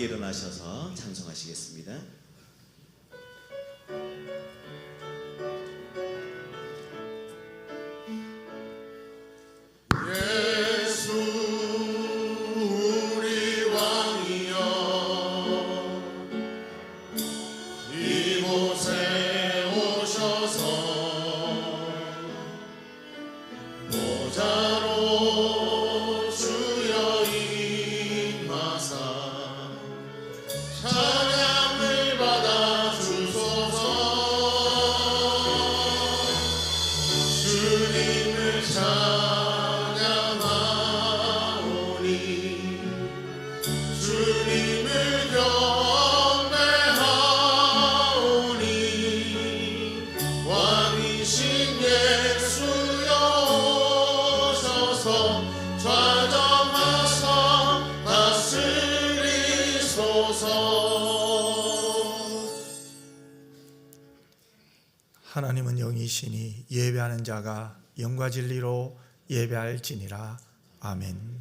함께 일어나셔서 찬송하시겠습니다. 하나님은 영이시니 예배하는 자가 영과 진리로 예배할지니라. 아멘.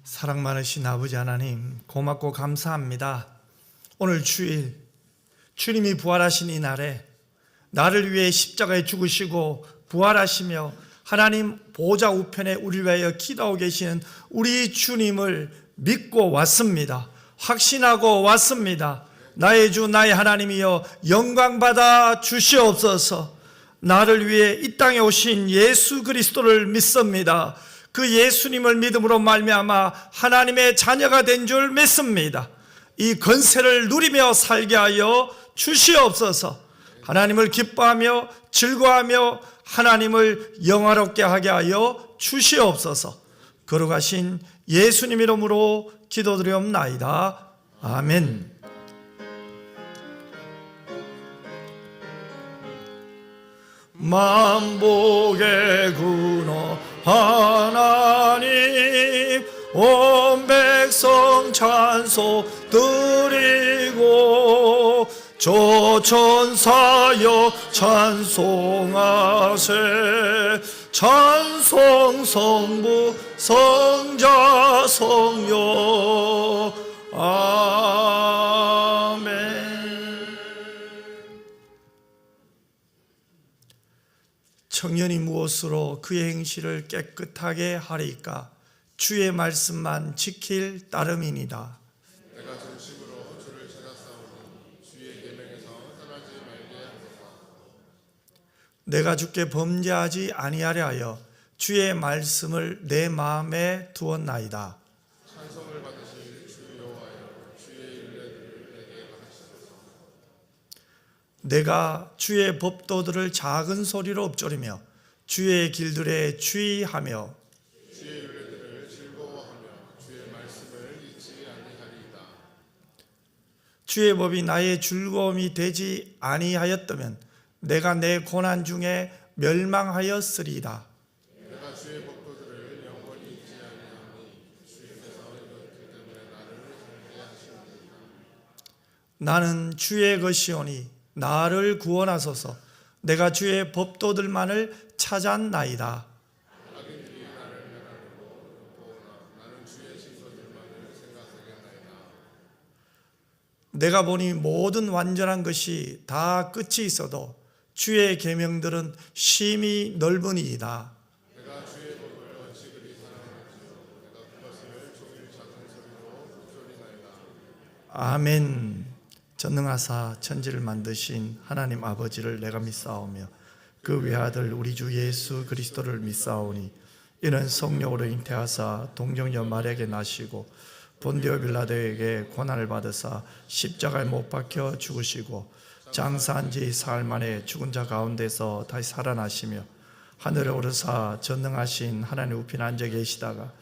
사랑 많으신 아버지 하나님, 고맙고 감사합니다. 오늘 주일, 주님이 부활하신 이 날에 나를 위해 십자가에 죽으시고 부활하시며 하나님 보좌 우편에 우리를 위하여 기도하고 계시는 우리 주님을 믿고 왔습니다. 확신하고 왔습니다. 나의 주 나의 하나님이여 영광받아 주시옵소서. 나를 위해 이 땅에 오신 예수 그리스도를 믿습니다. 그 예수님을 믿음으로 말미암아 하나님의 자녀가 된 줄 믿습니다. 이 권세를 누리며 살게 하여 주시옵소서. 하나님을 기뻐하며 즐거워하며 하나님을 영화롭게 하게 하여 주시옵소서. 거룩하신 예수님 이름으로 기도드리옵나이다. 아멘. 만복의 근원 하나님 온 백성 찬송 드리고 조천사여 찬송하세. 찬송 성부 성자 성령 아멘. 청년이 무엇으로 그의 행실을 깨끗하게 하리까? 주의 말씀만 지킬 따름이니이다. 내가 전심으로 주를 찾았사오니 주의 계명에서 떠나지 말게 하소서. 내가 주께 범죄하지 아니하려 하여 주의 말씀을 내 마음에 두었나이다. 찬송을 받으실 주 여호와여 주의 율례들을 내게 가르치소서. 내가 주의 법도들을 작은 소리로 읊조리며 주의 길들에 주의하며 주의 율례들을 즐거워하며 주의 말씀을 잊지 아니하리이다. 주의 법이 나의 즐거움이 되지 아니하였다면 내가 내 고난 중에 멸망하였으리이다. 내가 주의 법도들을 영원히 잊지 아니하니 주께서 이렇기 때문에 나를 살게 하시느니라. 나는 주의 것이오니 나를 구원하소서. 내가 주의 법도들만을 찾았나이다. 악인들이 나를 멸하려고 엿보오나 나는 주의 신소들만을 생각하겠나이다. 내가 보니 모든 완전한 것이 다 끝이 있어도 주의 계명들은 심히 넓으니이다. 내가 주의 법을 어찌 그리 사랑할지요. 내가 그것을 종일 작은 소리로 읊조리나이다. 아멘. 전능하사 천지를 만드신 하나님 아버지를 내가 믿사오며 그 외아들 우리 주 예수 그리스도를 믿사오니 이는 성령으로 잉태하사 동정녀 마리아에게 나시고 본디오 빌라도에게 고난을 받으사 십자가에 못 박혀 죽으시고 장사한 지 사흘 만에 죽은 자 가운데서 다시 살아나시며 하늘에 오르사 전능하신 하나님 우편에 앉아 계시다가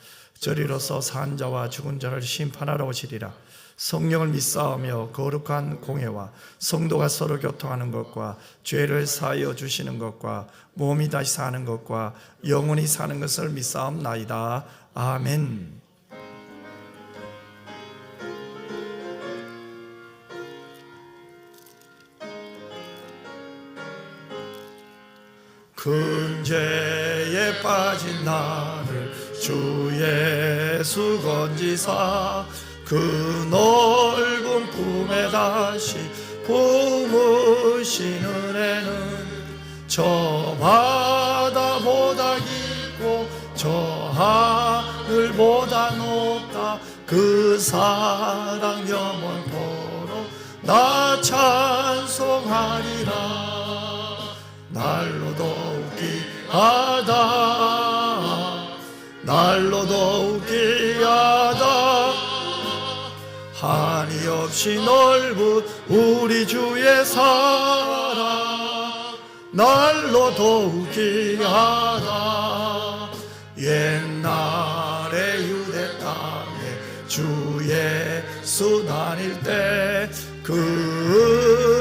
저리로서 산 자와 죽은 자를 심판하러 오시리라. 성령을 믿사오며 거룩한 공회와 성도가 서로 교통하는 것과 죄를 사하여 주시는 것과 몸이 다시 사는 것과 영원히 사는 것을 믿사옵나이다. 아멘. 근죄에 빠진 나를 주 예수 건지사 그 넓은 품에 다시 품으신 은혜는 저 바다보다 깊고 저 하늘보다 높다. 그 사랑 영원토록 나 찬송하리라. 날로 더욱이 하다 날로 더욱이 하다. 한이 없이 넓은 우리 주의 사랑 날로 더욱이 하다. 옛날에 유대 땅에 주 예수 다닐 때 그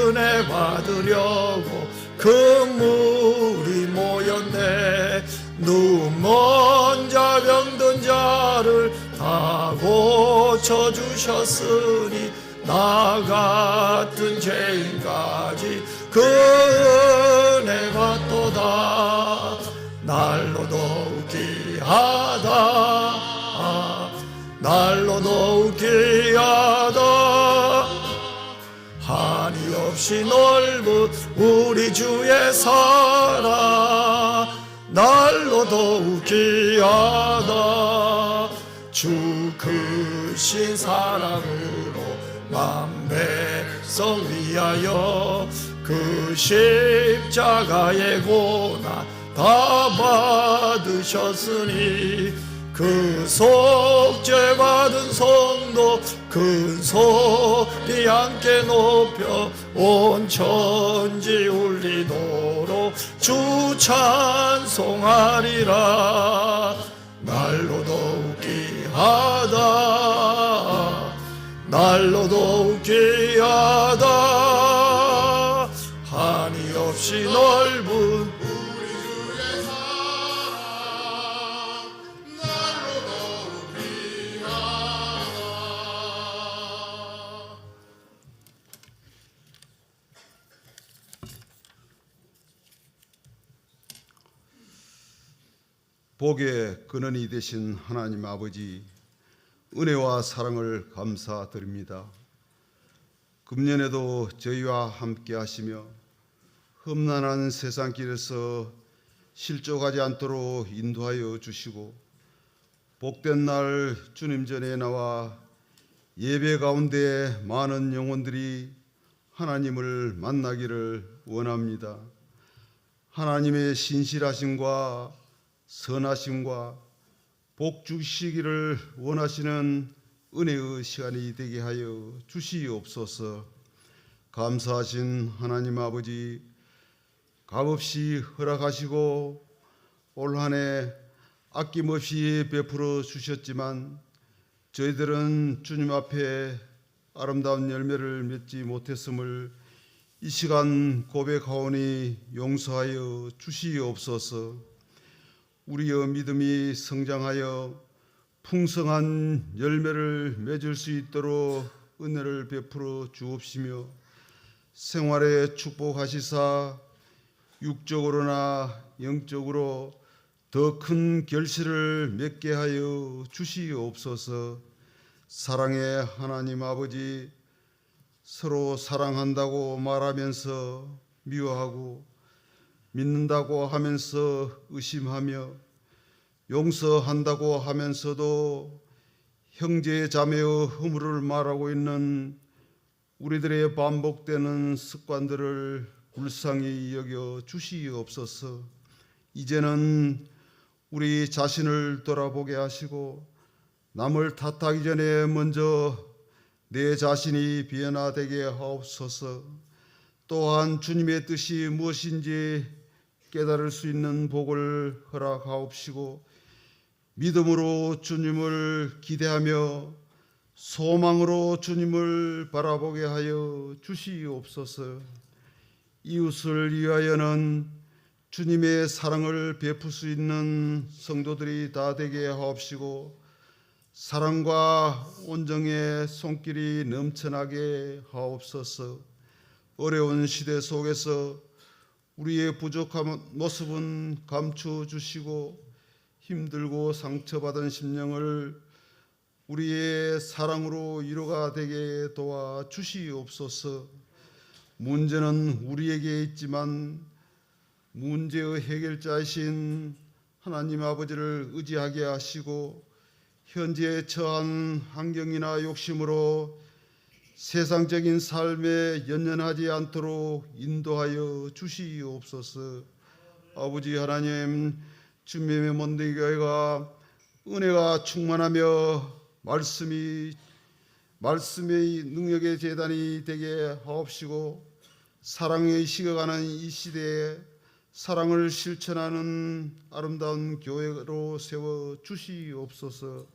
은혜 받으려고 그 무리 모였네. 눈먼 자 병든 자를 다 고쳐주셨으니 나 같은 죄인까지 그 은혜가 또다. 날로 더욱이 하다 날로 더욱이 하다. 한이 없이 넓은 우리 주의 사랑 날로 더욱이 하다. 주 크신 사랑으로 만백성 위하여 그 십자가의 고난 다 받으셨으니 그 속죄 받은 성도 큰 소리 함께 높여 온 천지 울리도록 주 찬송하리라. 날로 더욱이 하다 날로 더욱이 하다. 한이 없이 넓은 복의 근원이 되신 하나님 아버지, 은혜와 사랑을 감사드립니다. 금년에도 저희와 함께 하시며 험난한 세상길에서 실족하지 않도록 인도하여 주시고 복된 날 주님 전에 나와 예배 가운데 많은 영혼들이 하나님을 만나기를 원합니다. 하나님의 신실하심과 선하심과 복 주시기를 원하시는 은혜의 시간이 되게 하여 주시옵소서. 감사하신 하나님 아버지, 값없이 허락하시고 올 한 해 아낌없이 베풀어 주셨지만 저희들은 주님 앞에 아름다운 열매를 맺지 못했음을 이 시간 고백하오니 용서하여 주시옵소서. 우리의 믿음이 성장하여 풍성한 열매를 맺을 수 있도록 은혜를 베풀어 주옵시며 생활에 축복하시사 육적으로나 영적으로 더 큰 결실을 맺게 하여 주시옵소서. 사랑의 하나님 아버지, 서로 사랑한다고 말하면서 미워하고 믿는다고 하면서 의심하며 용서한다고 하면서도 형제 자매의 허물을 말하고 있는 우리들의 반복되는 습관들을 불쌍히 여겨 주시옵소서. 이제는 우리 자신을 돌아보게 하시고 남을 탓하기 전에 먼저 내 자신이 변화되게 하옵소서. 또한 주님의 뜻이 무엇인지 깨달을 수 있는 복을 허락하옵시고 믿음으로 주님을 기대하며 소망으로 주님을 바라보게 하여 주시옵소서. 이웃을 위하여는 주님의 사랑을 베풀 수 있는 성도들이 다 되게 하옵시고 사랑과 온정의 손길이 넘쳐나게 하옵소서. 어려운 시대 속에서 우리의 부족한 모습은 감추어 주시고 힘들고 상처받은 심령을 우리의 사랑으로 위로가 되게 도와 주시옵소서. 문제는 우리에게 있지만 문제의 해결자이신 하나님 아버지를 의지하게 하시고 현재 처한 환경이나 욕심으로 세상적인 삶에 연연하지 않도록 인도하여 주시옵소서. 아버지 하나님, 주님의 mond이교회가 은혜가 충만하며 말씀의 능력의 제단이 되게 하옵시고 사랑의 식어가는 이 시대에 사랑을 실천하는 아름다운 교회로 세워 주시옵소서.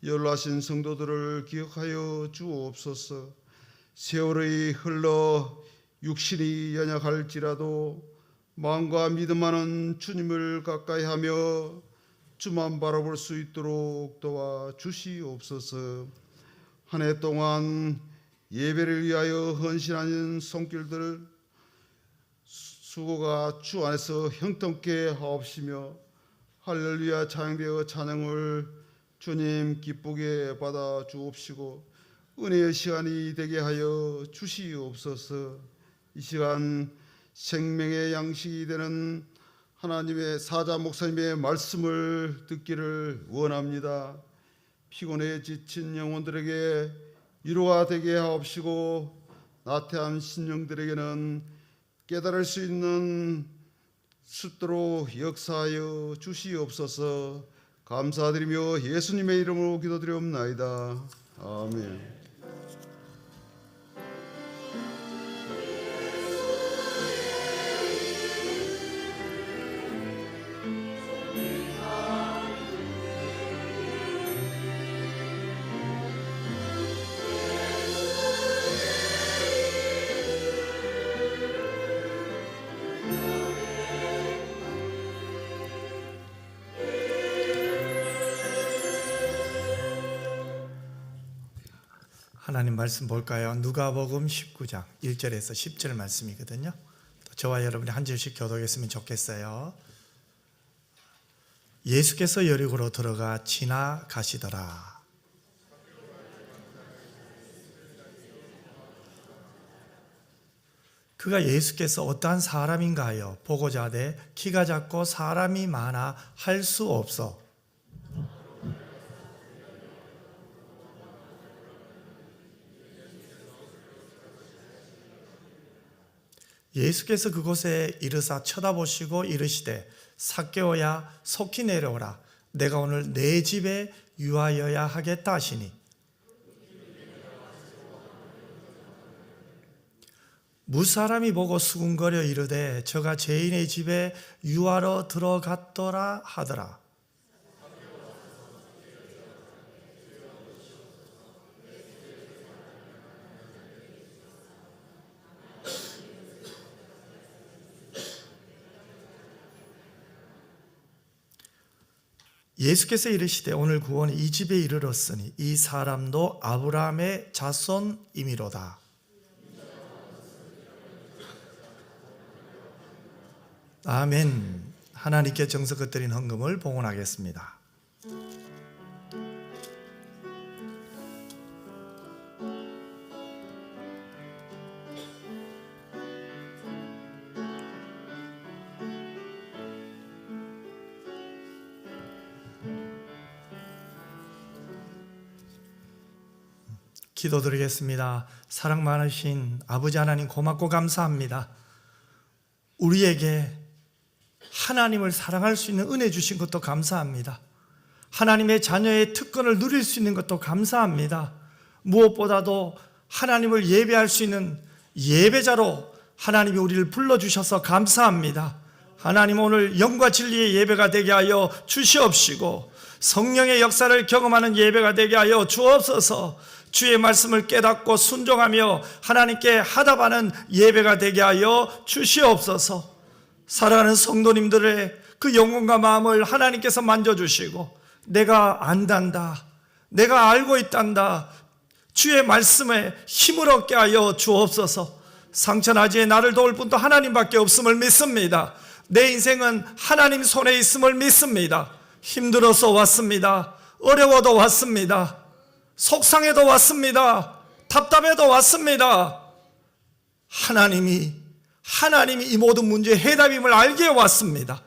연로하신 성도들을 기억하여 주옵소서. 세월이 흘러 육신이 연약할지라도 마음과 믿음하는 주님을 가까이하며 주만 바라볼 수 있도록 도와 주시옵소서. 한 해 동안 예배를 위하여 헌신하는 손길들 수고가 주 안에서 형통케 하옵시며 할렐루야 찬양되어 찬양을 주님 기쁘게 받아 주옵시고 은혜의 시간이 되게 하여 주시옵소서. 이 시간 생명의 양식이 되는 하나님의 사자 목사님의 말씀을 듣기를 원합니다. 피곤해 지친 영혼들에게 위로가 되게 하옵시고 나태한 심령들에게는 깨달을 수 있는 숫도로 역사하여 주시옵소서. 감사드리며 예수님의 이름으로 기도드리옵나이다. 아멘. 하나님 말씀 볼까요? 누가복음 19장 1절에서 10절 말씀이거든요. 저와 여러분이 한 절씩 교독했으면 좋겠어요. 예수께서 여리고로 들어가 지나가시더라. 그가 예수께서 어떠한 사람인가 하여 보고자 하되 키가 작고 사람이 많아 할 수 없어 예수께서 그곳에 이르사 쳐다보시고 이르시되 삭개오야 속히 내려오라. 내가 오늘 내 집에 유하여야 하겠다 하시니 무사람이 보고 수군거려 이르되 저가 죄인의 집에 유하러 들어갔더라 하더라. 예수께서 이르시되 오늘 구원이 이 집에 이르렀으니 이 사람도 아브라함의 자손이미로다. 아멘. 하나님께 정성껏 드린 헌금을 봉헌하겠습니다. 기도드리겠습니다. 사랑 많으신 아버지 하나님 고맙고 감사합니다. 우리에게 하나님을 사랑할 수 있는 은혜 주신 것도 감사합니다. 하나님의 자녀의 특권을 누릴 수 있는 것도 감사합니다. 무엇보다도 하나님을 예배할 수 있는 예배자로 하나님이 우리를 불러주셔서 감사합니다. 하나님 오늘 영과 진리의 예배가 되게 하여 주시옵시고 성령의 역사를 경험하는 예배가 되게 하여 주옵소서. 주의 말씀을 깨닫고 순종하며 하나님께 하답하는 예배가 되게 하여 주시옵소서. 살아가는 성도님들의 그 영혼과 마음을 하나님께서 만져주시고, 내가 안단다, 내가 알고 있단다, 주의 말씀에 힘을 얻게 하여 주옵소서. 상처나지에 나를 도울 분도 하나님밖에 없음을 믿습니다. 내 인생은 하나님 손에 있음을 믿습니다. 힘들어서 왔습니다. 어려워도 왔습니다. 속상해도 왔습니다. 답답해도 왔습니다. 하나님이 이 모든 문제의 해답임을 알기에 왔습니다.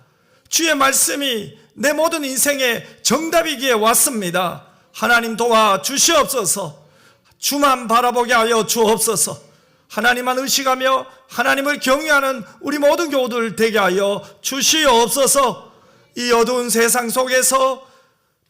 주의 말씀이 내 모든 인생의 정답이기에 왔습니다. 하나님 도와주시옵소서. 주만 바라보게 하여 주옵소서. 하나님만 의식하며 하나님을 경외하는 우리 모든 교우들 되게 하여 주시옵소서. 이 어두운 세상 속에서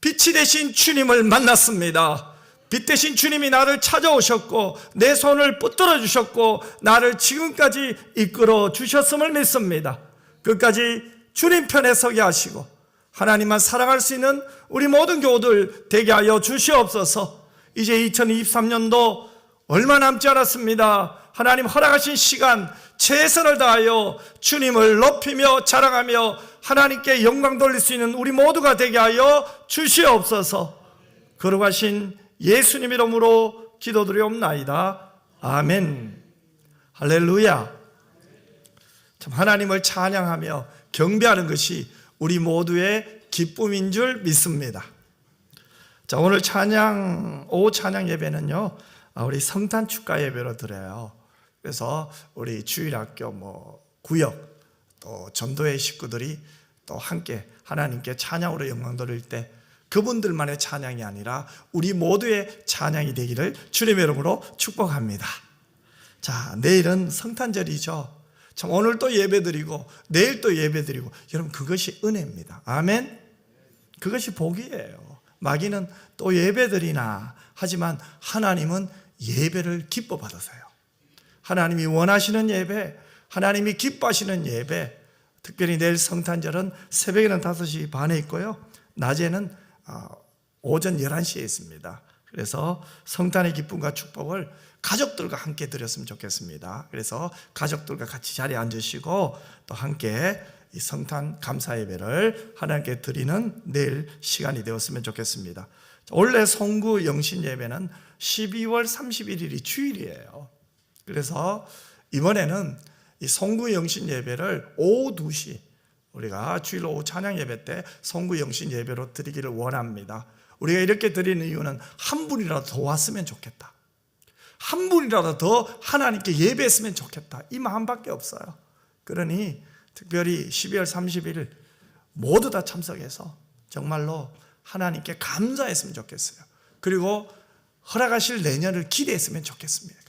빛이 되신 주님을 만났습니다. 빛 대신 주님이 나를 찾아오셨고 내 손을 붙들어 주셨고 나를 지금까지 이끌어 주셨음을 믿습니다. 끝까지 주님 편에 서게 하시고 하나님만 사랑할 수 있는 우리 모든 교우들 되게 하여 주시옵소서. 이제 2023년도 얼마 남지 않았습니다. 하나님 허락하신 시간 최선을 다하여 주님을 높이며 자랑하며 하나님께 영광 돌릴 수 있는 우리 모두가 되게 하여 주시옵소서. 거룩하신 예수님 이름으로 기도드리옵나이다. 아멘. 할렐루야. 참 하나님을 찬양하며 경배하는 것이 우리 모두의 기쁨인 줄 믿습니다. 자, 오늘 오후 찬양 예배는요, 우리 성탄 축가 예배로 드려요. 그래서 우리 주일학교 구역 또 전도회 식구들이 또 함께 하나님께 찬양으로 영광 돌릴 때 그분들만의 찬양이 아니라 우리 모두의 찬양이 되기를 주님의 이름으로 축복합니다. 자, 내일은 성탄절이죠. 참 오늘 또 예배드리고 내일 또 예배드리고, 여러분 그것이 은혜입니다. 아멘. 그것이 복이에요. 마귀는 또 예배드리나 하지만 하나님은 예배를 기뻐 받으세요. 하나님이 원하시는 예배, 하나님이 기뻐하시는 예배, 특별히 내일 성탄절은 새벽에는 5시 반에 있고요, 낮에는 오전 11시에 있습니다. 그래서 성탄의 기쁨과 축복을 가족들과 함께 드렸으면 좋겠습니다. 그래서 가족들과 같이 자리에 앉으시고 또 함께 이 성탄 감사 예배를 하나님께 드리는 내일 시간이 되었으면 좋겠습니다. 원래 송구 영신 예배는 12월 31일이 주일이에요. 그래서 이번에는 이 송구 영신 예배를 오후 2시, 우리가 주일 오후 찬양 예배 때 송구 영신 예배로 드리기를 원합니다. 우리가 이렇게 드리는 이유는 한 분이라도 더 왔으면 좋겠다, 한 분이라도 더 하나님께 예배했으면 좋겠다, 이 마음밖에 없어요. 그러니 특별히 12월 30일 모두 다 참석해서 정말로 하나님께 감사했으면 좋겠어요. 그리고 허락하실 내년을 기대했으면 좋겠습니다.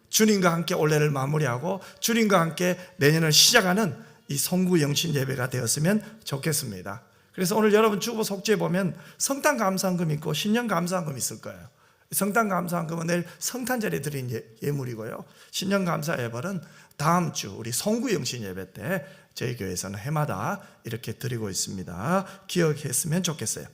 주님과 함께 올해를 마무리하고 주님과 함께 내년을 시작하는 이 송구 영신 예배가 되었으면 좋겠습니다. 그래서 오늘 여러분 주보 속죄에 보면 성탄 감사헌금 있고 신년 감사헌금 있을 거예요. 성탄 감사헌금은 내일 성탄절에 드린 예물이고요, 신년 감사 예물은 다음 주 우리 송구 영신 예배 때 저희 교회에서는 해마다 이렇게 드리고 있습니다. 기억했으면 좋겠어요.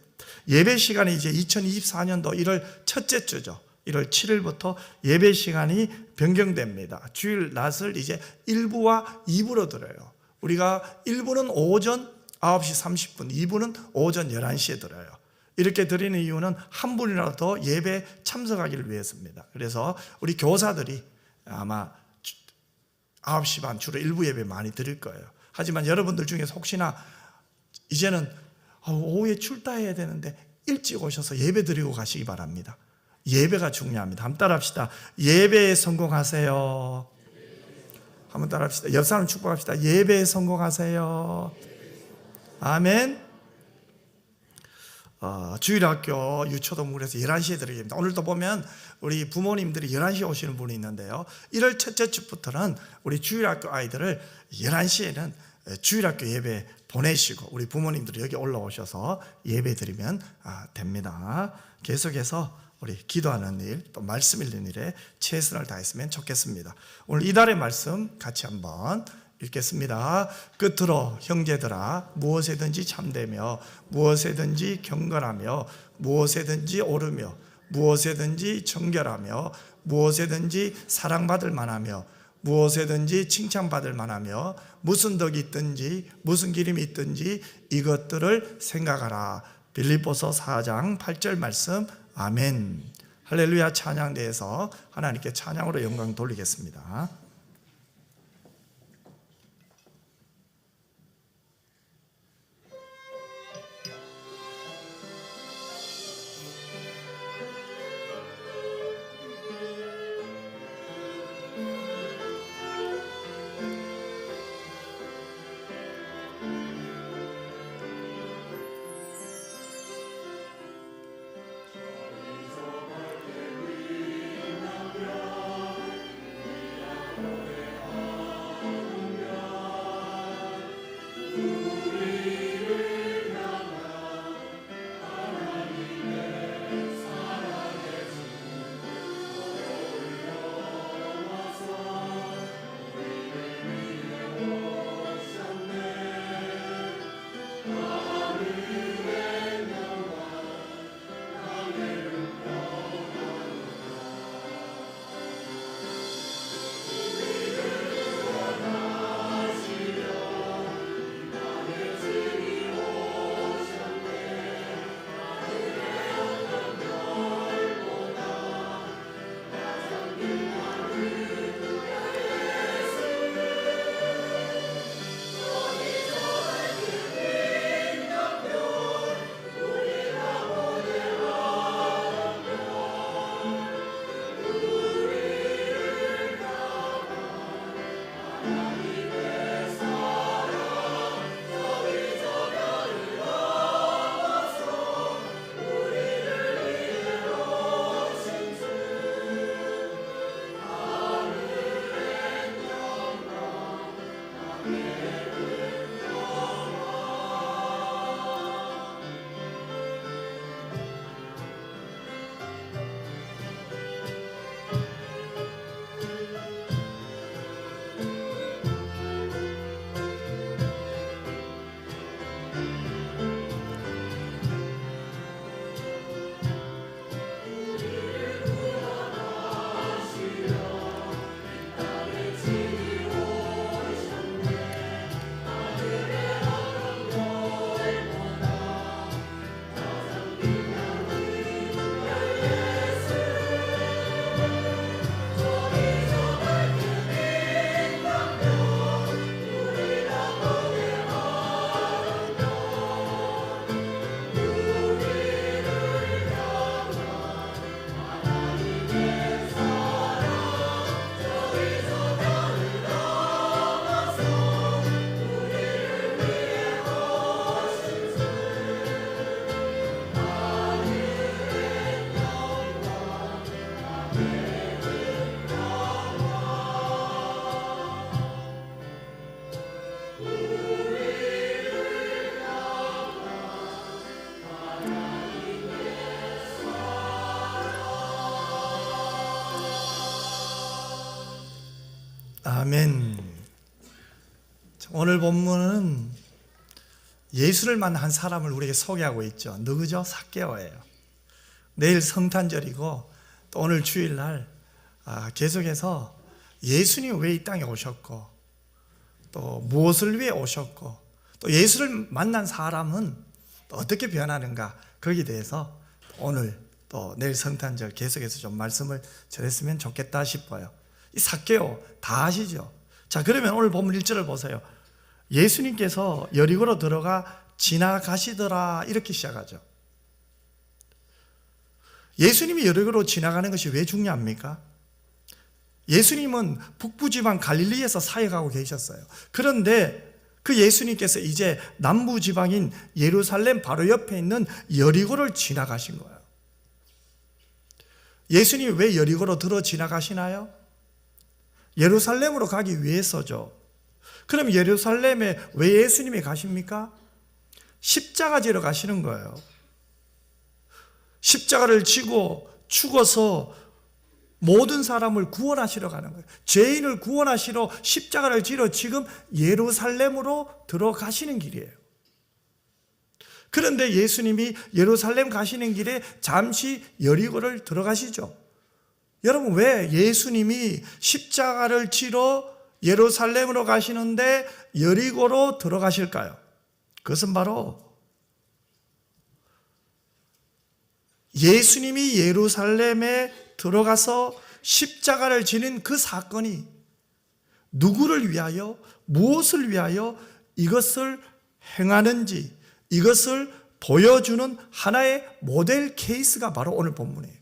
예배 시간이 이제 2024년도 1월 첫째 주죠. 1월 7일부터 예배 시간이 변경됩니다. 주일 낮을 이제 1부와 2부로 드려요. 우리가 1부는 오전 9시 30분, 2부는 오전 11시에 드려요. 이렇게 드리는 이유는 한 분이라도 더 예배에 참석하기를 위해서입니다. 그래서 우리 교사들이 아마 9시 반 주로 일부 예배 많이 드릴 거예요. 하지만 여러분들 중에서 혹시나 이제는 오후에 출타해야 되는데 일찍 오셔서 예배 드리고 가시기 바랍니다. 예배가 중요합니다. 한번 따라합시다. 예배에 성공하세요. 한번 따라합시다. 옆 사람 축복합시다. 예배에 성공하세요. 아멘. 주일학교 유초동물에서 11시에 드리겠습니다. 오늘도 보면 우리 부모님들이 11시에 오시는 분이 있는데요, 1월 첫째 주부터는 우리 주일학교 아이들을 11시에는 주일학교 예배 보내시고 우리 부모님들이 여기 올라오셔서 예배 드리면 됩니다. 계속해서 우리 기도하는 일, 또 말씀 읽는 일에 최선을 다했으면 좋겠습니다. 오늘 이달의 말씀 같이 한번 읽겠습니다. 끝으로 형제들아 무엇에든지 참되며 무엇에든지 경건하며 무엇에든지 옳으며 무엇에든지 정결하며 무엇에든지 사랑받을 만하며 무엇에든지 칭찬받을 만하며 무슨 덕이 있든지 무슨 기림이 있든지 이것들을 생각하라. 빌립보서 4장 8절 말씀. 아멘. 할렐루야. 찬양대에서 하나님께 찬양으로 영광 돌리겠습니다. 아멘. 오늘 본문은 예수를 만난 한 사람을 우리에게 소개하고 있죠. 누구죠? 삭개오예요. 내일 성탄절이고 또 오늘 주일날 계속해서 예수님 왜 이 땅에 오셨고 또 무엇을 위해 오셨고 또 예수를 만난 사람은 또 어떻게 변하는가, 거기에 대해서 오늘 또 내일 성탄절 계속해서 좀 말씀을 전했으면 좋겠다 싶어요. 이 삭개오 다 아시죠? 자, 그러면 오늘 본문 1절을 보세요. 예수님께서 여리고로 들어가 지나가시더라, 이렇게 시작하죠. 예수님이 여리고로 지나가는 것이 왜 중요합니까? 예수님은 북부지방 갈릴리에서 사역하고 계셨어요. 그런데 그 예수님께서 이제 남부지방인 예루살렘 바로 옆에 있는 여리고를 지나가신 거예요. 예수님이 왜 여리고로 들어 지나가시나요? 예루살렘으로 가기 위해서죠. 그럼 예루살렘에 왜 예수님이 가십니까? 십자가 지러 가시는 거예요. 십자가를 지고 죽어서 모든 사람을 구원하시러 가는 거예요. 죄인을 구원하시러 십자가를 지러 지금 예루살렘으로 들어가시는 길이에요. 그런데 예수님이 예루살렘 가시는 길에 잠시 여리고를 들어가시죠. 여러분, 왜 예수님이 십자가를 지러 예루살렘으로 가시는데 여리고로 들어가실까요? 그것은 바로 예수님이 예루살렘에 들어가서 십자가를 지는 그 사건이 누구를 위하여, 무엇을 위하여 이것을 행하는지, 이것을 보여주는 하나의 모델 케이스가 바로 오늘 본문이에요.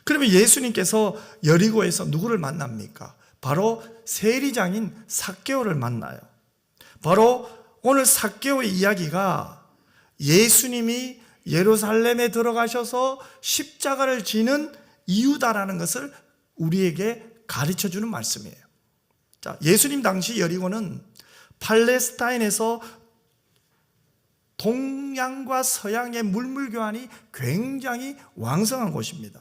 그러면 예수님께서 여리고에서 누구를 만납니까? 바로 세리장인 삭개오를 만나요. 바로 오늘 삭개오의 이야기가 예수님이 예루살렘에 들어가셔서 십자가를 지는 이유다라는 것을 우리에게 가르쳐주는 말씀이에요. 자, 예수님 당시 여리고는 팔레스타인에서 동양과 서양의 물물교환이 굉장히 왕성한 곳입니다.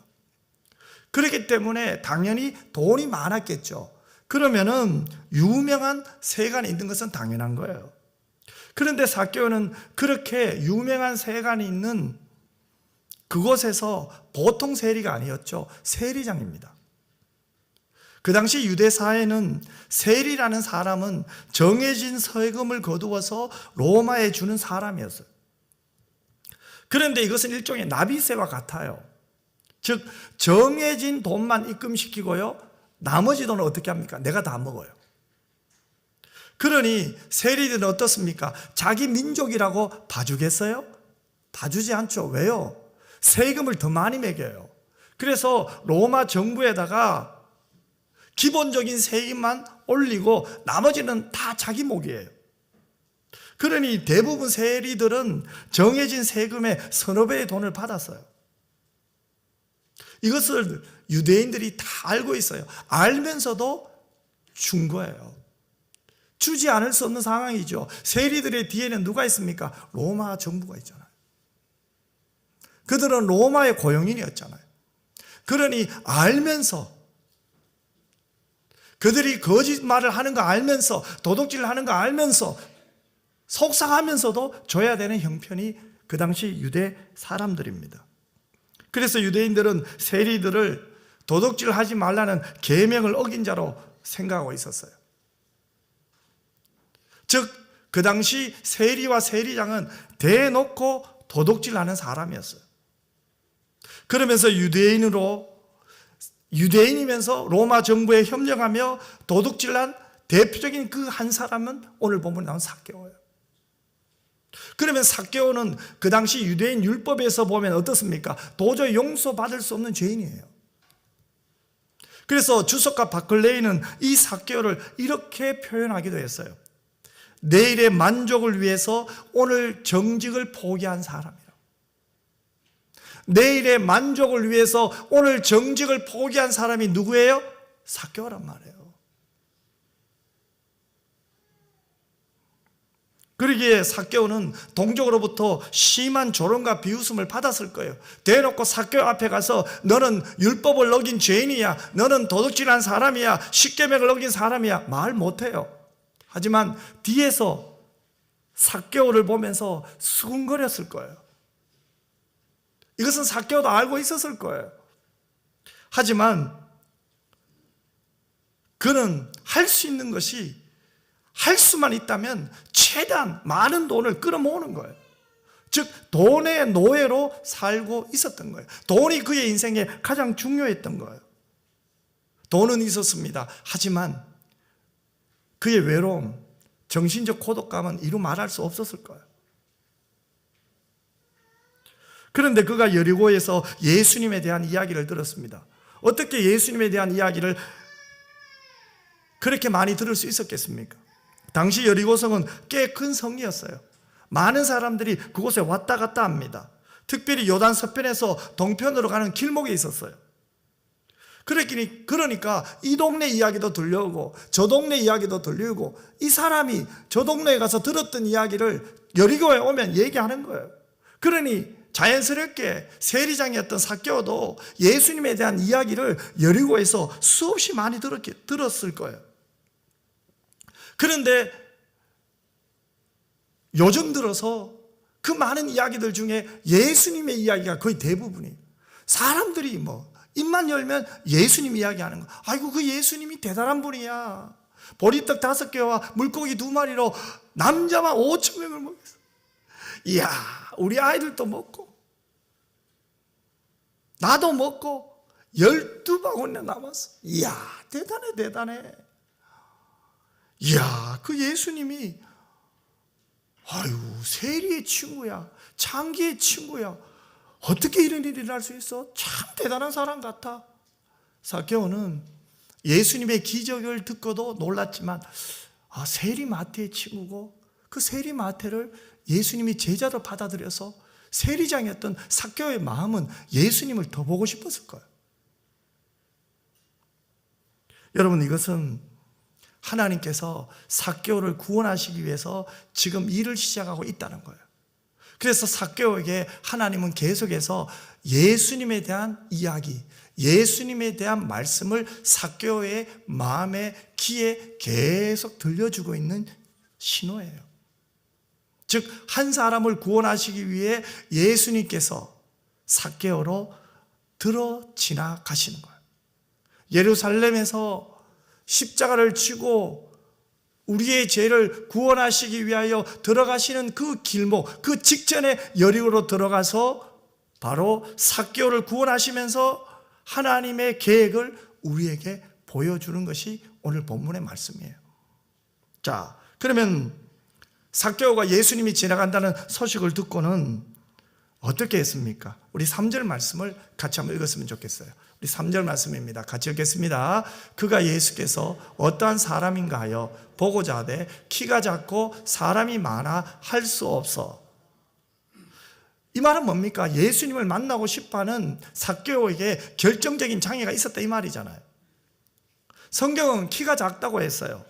그렇기 때문에 당연히 돈이 많았겠죠. 그러면은 유명한 세관이 있는 것은 당연한 거예요. 그런데 삭개오는 그렇게 유명한 세관이 있는 그곳에서 보통 세리가 아니었죠. 세리장입니다. 그 당시 유대 사회는 세리라는 사람은 정해진 세금을 거두어서 로마에 주는 사람이었어요. 그런데 이것은 일종의 나비세와 같아요. 즉 정해진 돈만 입금시키고요, 나머지 돈은 어떻게 합니까? 내가 다 먹어요. 그러니 세리들은 어떻습니까? 자기 민족이라고 봐주겠어요? 봐주지 않죠. 왜요? 세금을 더 많이 매겨요. 그래서 로마 정부에다가 기본적인 세금만 올리고 나머지는 다 자기 몫이에요. 그러니 대부분 세리들은 정해진 세금의 서너 배의 돈을 받았어요. 이것을 유대인들이 다 알고 있어요. 알면서도 준 거예요. 주지 않을 수 없는 상황이죠. 세리들의 뒤에는 누가 있습니까? 로마 정부가 있잖아요. 그들은 로마의 고용인이었잖아요. 그러니 알면서, 그들이 거짓말을 하는 거 알면서, 도둑질을 하는 거 알면서, 속상하면서도 줘야 되는 형편이 그 당시 유대 사람들입니다. 그래서 유대인들은 세리들을 도둑질하지 말라는 계명을 어긴 자로 생각하고 있었어요. 즉 그 당시 세리와 세리장은 대놓고 도둑질하는 사람이었어요. 그러면서 유대인이면서 로마 정부에 협력하며 도둑질한 대표적인 그 한 사람은 오늘 본문에 나온 삭개오예요. 그러면 삭개오는 그 당시 유대인 율법에서 보면 어떻습니까? 도저히 용서받을 수 없는 죄인이에요. 그래서 주석가 바클레이는 이 삭개오를 이렇게 표현하기도 했어요. 내일의 만족을 위해서 오늘 정직을 포기한 사람이라. 내일의 만족을 위해서 오늘 정직을 포기한 사람이 누구예요? 삭개오란 말이에요. 그러기에 삭개오는 동족으로부터 심한 조롱과 비웃음을 받았을 거예요. 대놓고 삭개오 앞에 가서 너는 율법을 어긴 죄인이야, 너는 도둑질한 사람이야, 십계명을 어긴 사람이야 말 못해요. 하지만 뒤에서 삭개오를 보면서 수군거렸을 거예요. 이것은 삭개오도 알고 있었을 거예요. 하지만 그는 할 수 있는 것이, 할 수만 있다면 최대한 많은 돈을 끌어모으는 거예요. 즉 돈의 노예로 살고 있었던 거예요. 돈이 그의 인생에 가장 중요했던 거예요. 돈은 있었습니다. 하지만 그의 외로움, 정신적 고독감은 이루 말할 수 없었을 거예요. 그런데 그가 여리고에서 예수님에 대한 이야기를 들었습니다. 어떻게 예수님에 대한 이야기를 그렇게 많이 들을 수 있었겠습니까? 당시 여리고성은 꽤 큰 성이었어요. 많은 사람들이 그곳에 왔다 갔다 합니다. 특별히 요단 서편에서 동편으로 가는 길목에 있었어요. 그러니까 이 동네 이야기도 들려오고 저 동네 이야기도 들려오고, 이 사람이 저 동네에 가서 들었던 이야기를 여리고에 오면 얘기하는 거예요. 그러니 자연스럽게 세리장이었던 삭개오도 예수님에 대한 이야기를 여리고에서 수없이 많이 들었을 거예요. 그런데 요즘 들어서 그 많은 이야기들 중에 예수님의 이야기가 거의 대부분이에요. 사람들이 입만 열면 예수님 이야기하는 거. 아이고, 그 예수님이 대단한 분이야. 보리떡 5개와 물고기 2마리로 남자만 5,000명을 먹였어. 이야, 우리 아이들도 먹고 나도 먹고 12바구니나 남았어. 이야, 대단해. 이야, 그 예수님이 세리의 친구야, 창기의 친구야. 어떻게 이런 일이 일어날 수 있어? 참 대단한 사람 같아. 삭개오는 예수님의 기적을 듣고도 놀랐지만 세리 마태의 친구고, 그 세리 마태를 예수님이 제자로 받아들여서 세리장이었던 삭개오의 마음은 예수님을 더 보고 싶었을 거예요. 여러분, 이것은 하나님께서 삭개오를 구원하시기 위해서 지금 일을 시작하고 있다는 거예요. 그래서 삭개오에게 하나님은 계속해서 예수님에 대한 이야기, 예수님에 대한 말씀을 삭개오의 마음에, 귀에 계속 들려주고 있는 신호예요. 즉, 한 사람을 구원하시기 위해 예수님께서 삭개오로 들어 지나가시는 거예요. 예루살렘에서 십자가를 지고 우리의 죄를 구원하시기 위하여 들어가시는 그 길목, 그 직전에 여리고로 들어가서 바로 삭개오를 구원하시면서 하나님의 계획을 우리에게 보여주는 것이 오늘 본문의 말씀이에요. 자, 그러면 삭개오가 예수님이 지나간다는 소식을 듣고는 어떻게 했습니까? 우리 3절 말씀을 같이 한번 읽었으면 좋겠어요. 우리 3절 말씀입니다. 같이 읽겠습니다. 그가 예수께서 어떠한 사람인가 하여 보고자 하되 키가 작고 사람이 많아 할 수 없어. 이 말은 뭡니까? 예수님을 만나고 싶어하는 삭개오에게 결정적인 장애가 있었다, 이 말이잖아요. 성경은 키가 작다고 했어요.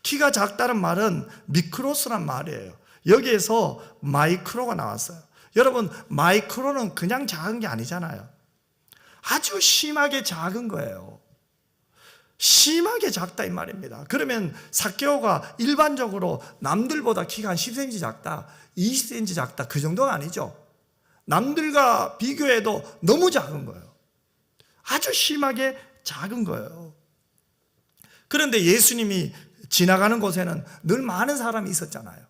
키가 작다는 말은 미크로스란 말이에요. 여기에서 마이크로가 나왔어요. 여러분, 마이크로는 그냥 작은 게 아니잖아요. 아주 심하게 작은 거예요. 심하게 작다, 이 말입니다. 그러면 삭개오가 일반적으로 남들보다 키가 한 10cm 작다, 20cm 작다, 그 정도가 아니죠. 남들과 비교해도 너무 작은 거예요. 아주 심하게 작은 거예요. 그런데 예수님이 지나가는 곳에는 늘 많은 사람이 있었잖아요.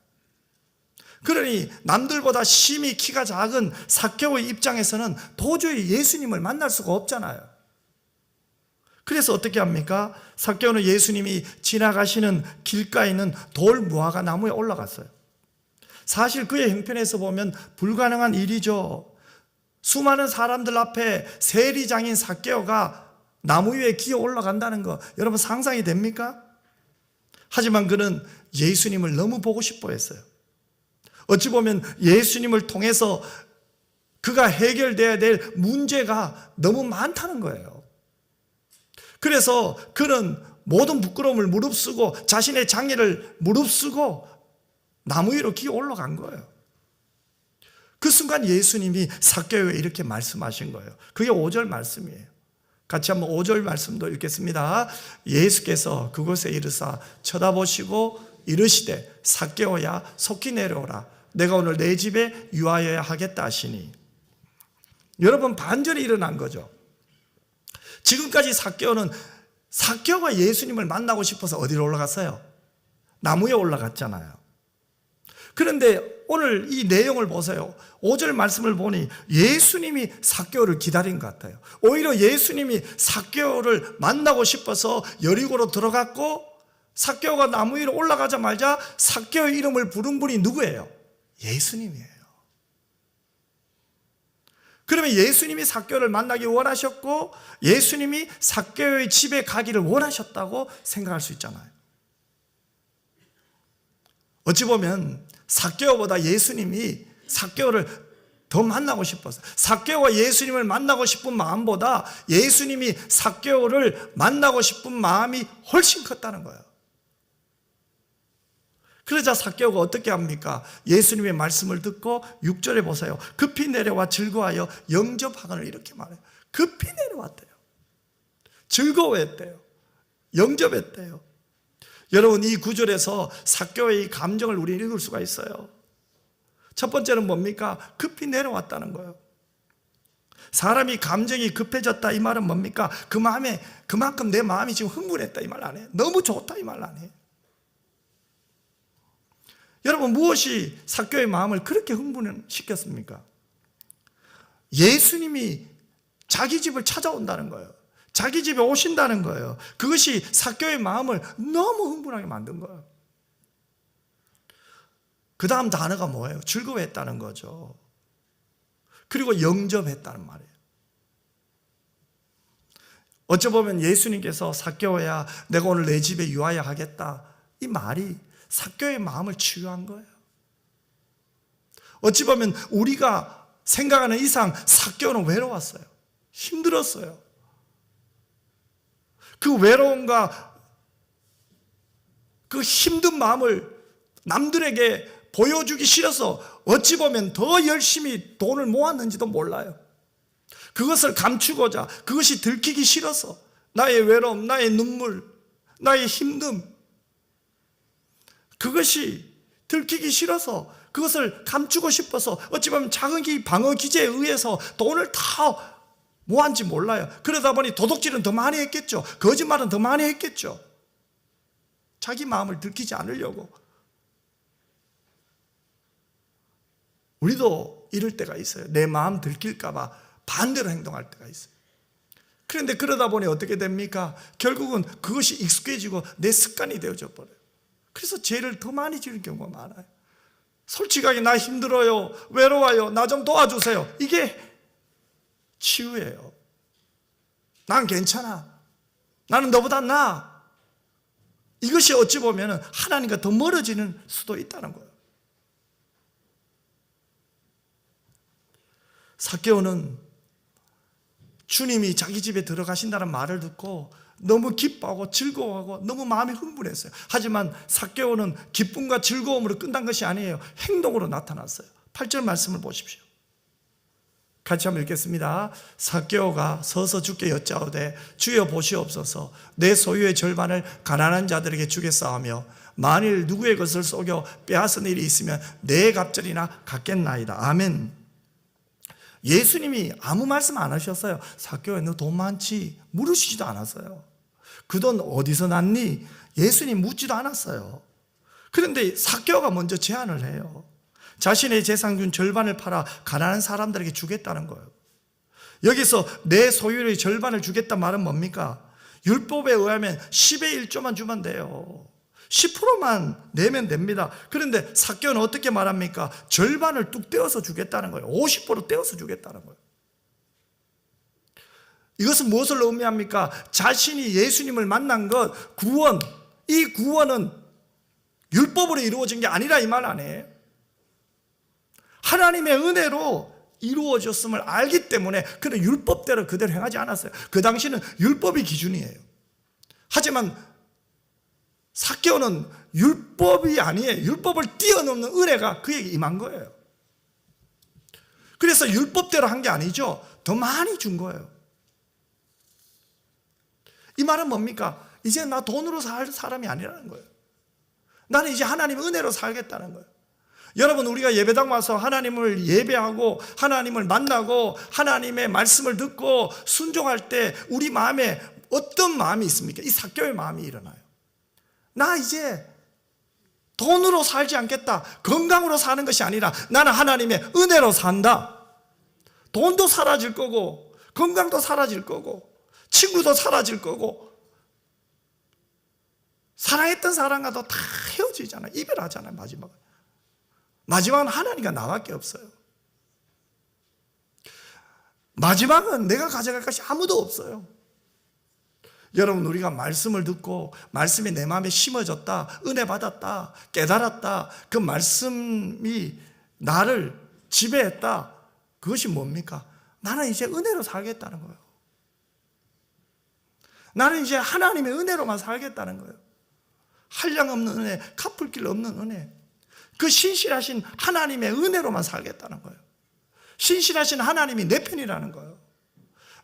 그러니 남들보다 심히 키가 작은 삭개오의 입장에서는 도저히 예수님을 만날 수가 없잖아요. 그래서 어떻게 합니까? 삭개오는 예수님이 지나가시는 길가에 있는 돌 무화과 나무에 올라갔어요. 사실 그의 형편에서 보면 불가능한 일이죠. 수많은 사람들 앞에 세리장인 삭개오가 나무 위에 기어 올라간다는 거, 여러분 상상이 됩니까? 하지만 그는 예수님을 너무 보고 싶어 했어요. 어찌 보면 예수님을 통해서 그가 해결돼야 될 문제가 너무 많다는 거예요. 그래서 그는 모든 부끄러움을 무릅쓰고 자신의 장애를 무릅쓰고 나무 위로 기어 올라간 거예요. 그 순간 예수님이 삭개오에게 이렇게 말씀하신 거예요. 그게 5절 말씀이에요. 같이 한번 5절 말씀도 읽겠습니다. 예수께서 그곳에 이르사 쳐다보시고 이르시되 삭개오야 속히 내려오라. 내가 오늘 내 집에 유하여야 하겠다 하시니. 여러분, 반전이 일어난 거죠. 지금까지 삭개오가 예수님을 만나고 싶어서 어디로 올라갔어요? 나무에 올라갔잖아요. 그런데 오늘 이 내용을 보세요. 5절 말씀을 보니 예수님이 삭개오를 기다린 것 같아요. 오히려 예수님이 삭개오를 만나고 싶어서 여리고로 들어갔고, 삭개오가 나무 위로 올라가자마자 삭개오의 이름을 부른 분이 누구예요? 예수님이에요. 그러면 예수님이 삭개오를 만나기 원하셨고 예수님이 삭개오의 집에 가기를 원하셨다고 생각할 수 있잖아요. 어찌 보면 삭개오보다 예수님이 삭개오를 더 만나고 싶었어요. 삭개오가 예수님을 만나고 싶은 마음보다 예수님이 삭개오를 만나고 싶은 마음이 훨씬 컸다는 거예요. 그러자 삭개오가 어떻게 합니까? 예수님의 말씀을 듣고 6절에 보세요. 급히 내려와 즐거워하여 영접하거늘, 이렇게 말해요. 급히 내려왔대요. 즐거워했대요. 영접했대요. 여러분, 이 구절에서 삭개오의 감정을 우리는 읽을 수가 있어요. 첫 번째는 뭡니까? 급히 내려왔다는 거예요. 사람이 감정이 급해졌다, 이 말은 뭡니까? 그 마음에, 그만큼 내 마음이 지금 흥분했다, 이 말 안 해요. 너무 좋다, 이 말 안 해요. 여러분, 무엇이 삭개오의 마음을 그렇게 흥분시켰습니까? 예수님이 자기 집을 찾아온다는 거예요. 자기 집에 오신다는 거예요. 그것이 삭개오의 마음을 너무 흥분하게 만든 거예요. 그 다음 단어가 뭐예요? 즐거워했다는 거죠. 그리고 영접했다는 말이에요. 어찌 보면 예수님께서 삭개오야, 내가 오늘 내 집에 유하여 하겠다, 이 말이 삭개오의 마음을 치유한 거예요. 어찌 보면 우리가 생각하는 이상 삭개오는 외로웠어요. 힘들었어요. 그 외로움과 그 힘든 마음을 남들에게 보여주기 싫어서 어찌 보면 더 열심히 돈을 모았는지도 몰라요. 그것을 감추고자, 그것이 들키기 싫어서, 나의 외로움, 나의 눈물, 나의 힘듦, 그것이 들키기 싫어서, 그것을 감추고 싶어서 어찌 보면 작은 방어 기제에 의해서 돈을 다 모았는지 몰라요. 그러다 보니 도둑질은 더 많이 했겠죠. 거짓말은 더 많이 했겠죠. 자기 마음을 들키지 않으려고. 우리도 이럴 때가 있어요. 내 마음 들킬까 봐 반대로 행동할 때가 있어요. 그런데 그러다 보니 어떻게 됩니까? 결국은 그것이 익숙해지고 내 습관이 되어져 버려요. 그래서 죄를 더 많이 지을 경우가 많아요. 솔직하게 나 힘들어요, 외로워요, 나 좀 도와주세요, 이게 치유예요. 난 괜찮아, 나는 너보다 나아. 이것이 어찌 보면 하나님과 더 멀어지는 수도 있다는 거예요. 삭개오는 주님이 자기 집에 들어가신다는 말을 듣고 너무 기뻐하고 즐거워하고 너무 마음이 흥분했어요. 하지만 삭개오는 기쁨과 즐거움으로 끝난 것이 아니에요. 행동으로 나타났어요. 8절 말씀을 보십시오. 같이 한번 읽겠습니다. 삭개오가 서서 주께 여짜오되 주여 보시옵소서, 내 소유의 절반을 가난한 자들에게 주겠사오며 만일 누구의 것을 속여 빼앗은 일이 있으면 내 갑절이나 갚겠나이다. 아멘. 예수님이 아무 말씀 안 하셨어요. 삭개오야, 너 돈 많지? 물으시지도 않았어요. 그 돈 어디서 났니? 예수님 묻지도 않았어요. 그런데 삭개오가 먼저 제안을 해요. 자신의 재산 중 절반을 팔아 가난한 사람들에게 주겠다는 거예요. 여기서 내 소유의 절반을 주겠다는 말은 뭡니까? 율법에 의하면 10의 1조만 주면 돼요. 10%만 내면 됩니다. 그런데 삭개오는 어떻게 말합니까? 절반을 뚝 떼어서 주겠다는 거예요. 50% 떼어서 주겠다는 거예요. 이것은 무엇을 의미합니까? 자신이 예수님을 만난 것, 구원, 이 구원은 율법으로 이루어진 게 아니라 이 말 아니에요. 하나님의 은혜로 이루어졌음을 알기 때문에 그런 율법대로 그대로 행하지 않았어요. 그 당시는 율법이 기준이에요. 하지만 삭개오는 율법이 아니에요. 율법을 뛰어넘는 은혜가 그에게 임한 거예요. 그래서 율법대로 한 게 아니죠. 더 많이 준 거예요. 이 말은 뭡니까? 이제 나 돈으로 살 사람이 아니라는 거예요. 나는 이제 하나님 은혜로 살겠다는 거예요. 여러분, 우리가 예배당 와서 하나님을 예배하고 하나님을 만나고 하나님의 말씀을 듣고 순종할 때 우리 마음에 어떤 마음이 있습니까? 이 삭개오의 마음이 일어나요. 나 이제 돈으로 살지 않겠다. 건강으로 사는 것이 아니라 나는 하나님의 은혜로 산다. 돈도 사라질 거고 건강도 사라질 거고 친구도 사라질 거고 사랑했던 사람과도 다 헤어지잖아요. 이별하잖아요. 마지막은 하나님과 나밖에 없어요. 마지막은 내가 가져갈 것이 아무도 없어요. 여러분, 우리가 말씀을 듣고 말씀이 내 마음에 심어졌다, 은혜 받았다, 깨달았다, 그 말씀이 나를 지배했다. 그것이 뭡니까? 나는 이제 은혜로 살겠다는 거예요. 나는 이제 하나님의 은혜로만 살겠다는 거예요. 한량없는 은혜, 갚을 길 없는 은혜. 그 신실하신 하나님의 은혜로만 살겠다는 거예요. 신실하신 하나님이 내 편이라는 거예요.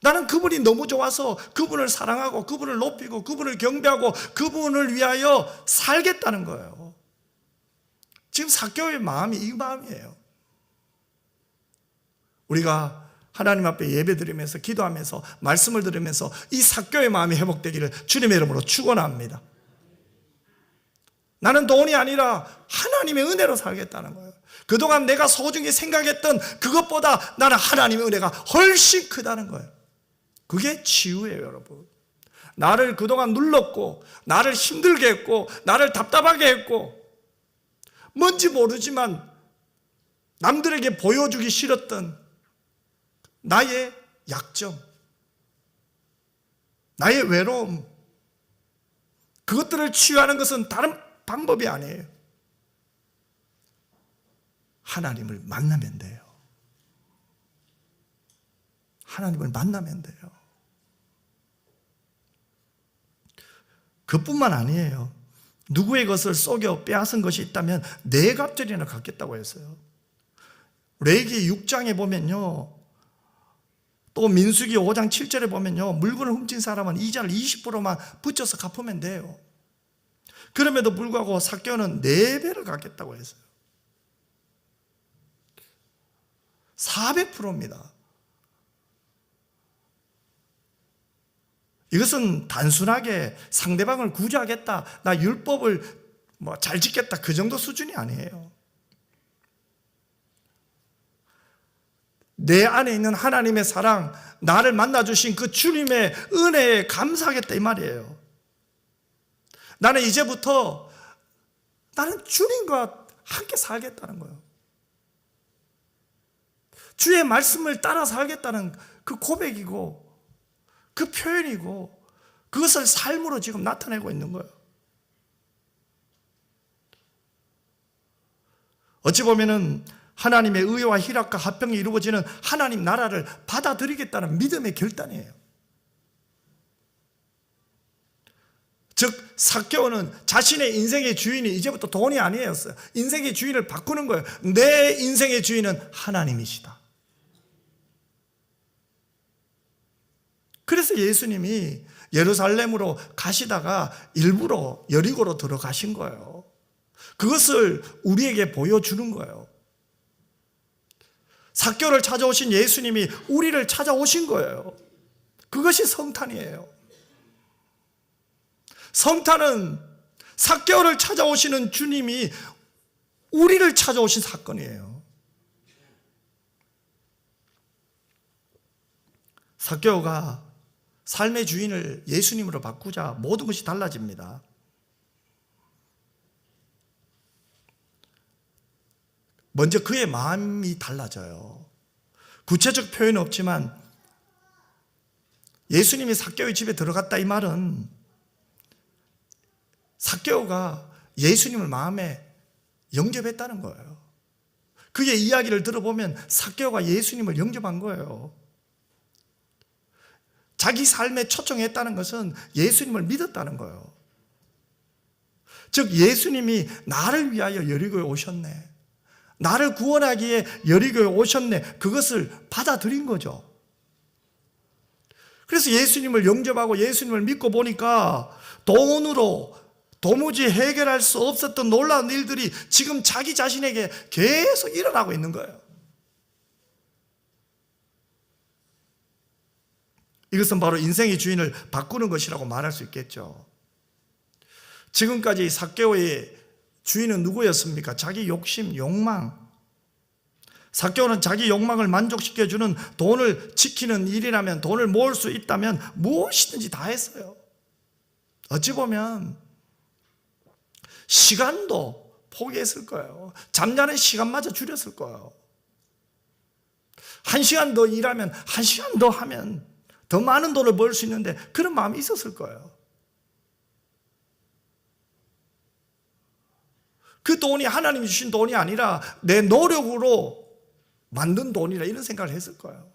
나는 그분이 너무 좋아서 그분을 사랑하고 그분을 높이고 그분을 경배하고 그분을 위하여 살겠다는 거예요. 지금 삭개오의 마음이 이 마음이에요. 우리가 하나님 앞에 예배드리면서 기도하면서 말씀을 들으면서 이 삭개오의 마음이 회복되기를 주님의 이름으로 축원합니다. 나는 돈이 아니라 하나님의 은혜로 살겠다는 거예요. 그동안 내가 소중히 생각했던 그것보다 나는 하나님의 은혜가 훨씬 크다는 거예요. 그게 치유예요, 여러분. 나를 그동안 눌렀고 나를 힘들게 했고 나를 답답하게 했고 뭔지 모르지만 남들에게 보여주기 싫었던 나의 약점, 나의 외로움, 그것들을 치유하는 것은 다른 방법이 아니에요. 하나님을 만나면 돼요. 하나님을 만나면 돼요. 그뿐만 아니에요. 누구의 것을 속여 빼앗은 것이 있다면 네 갑절이나 갚겠다고 했어요. 레위기 6장에 보면요, 또 민수기 5장 7절에 보면요, 물건을 훔친 사람은 이자를 20%만 붙여서 갚으면 돼요. 그럼에도 불구하고 삭개오는 4배를 갚겠다고 했어요. 400%입니다. 이것은 단순하게 상대방을 구제하겠다, 나 율법을 잘 지켰다, 그 정도 수준이 아니에요. 내 안에 있는 하나님의 사랑, 나를 만나주신 그 주님의 은혜에 감사하겠다 이 말이에요. 나는 이제부터 나는 주님과 함께 살겠다는 거예요. 주의 말씀을 따라 살겠다는 그 고백이고 그 표현이고 그것을 삶으로 지금 나타내고 있는 거예요. 어찌 보면은 하나님의 의와 희락과 합병이 이루어지는 하나님 나라를 받아들이겠다는 믿음의 결단이에요. 즉 삭개오는 자신의 인생의 주인이 이제부터 돈이 아니었어요. 인생의 주인을 바꾸는 거예요. 내 인생의 주인은 하나님이시다. 그래서 예수님이 예루살렘으로 가시다가 일부러 여리고로 들어가신 거예요. 그것을 우리에게 보여주는 거예요. 삭개오를 찾아오신 예수님이 우리를 찾아오신 거예요. 그것이 성탄이에요. 성탄은 삭개오를 찾아오시는 주님이 우리를 찾아오신 사건이에요. 삭개오가 삶의 주인을 예수님으로 바꾸자 모든 것이 달라집니다. 먼저 그의 마음이 달라져요. 구체적 표현은 없지만 예수님이 삭개오의 집에 들어갔다 이 말은 삭개오가 예수님을 마음에 영접했다는 거예요. 그의 이야기를 들어보면 삭개오가 예수님을 영접한 거예요. 자기 삶에 초청했다는 것은 예수님을 믿었다는 거예요. 즉 예수님이 나를 위하여 여리고에 오셨네, 나를 구원하기에 여리고에 오셨네, 그것을 받아들인 거죠. 그래서 예수님을 영접하고 예수님을 믿고 보니까 돈으로 도무지 해결할 수 없었던 놀라운 일들이 지금 자기 자신에게 계속 일어나고 있는 거예요. 이것은 바로 인생의 주인을 바꾸는 것이라고 말할 수 있겠죠. 지금까지 삭개오의 주인은 누구였습니까? 자기 욕심, 욕망. 삭개오는 자기 욕망을 만족시켜주는 돈을 지키는 일이라면, 돈을 모을 수 있다면 무엇이든지 다 했어요. 어찌 보면 시간도 포기했을 거예요. 잠자는 시간마저 줄였을 거예요. 1시간 더 일하면, 1시간 더 하면 더 많은 돈을 벌 수 있는데 그런 마음이 있었을 거예요. 그 돈이 하나님이 주신 돈이 아니라 내 노력으로 만든 돈이라 이런 생각을 했을 거예요.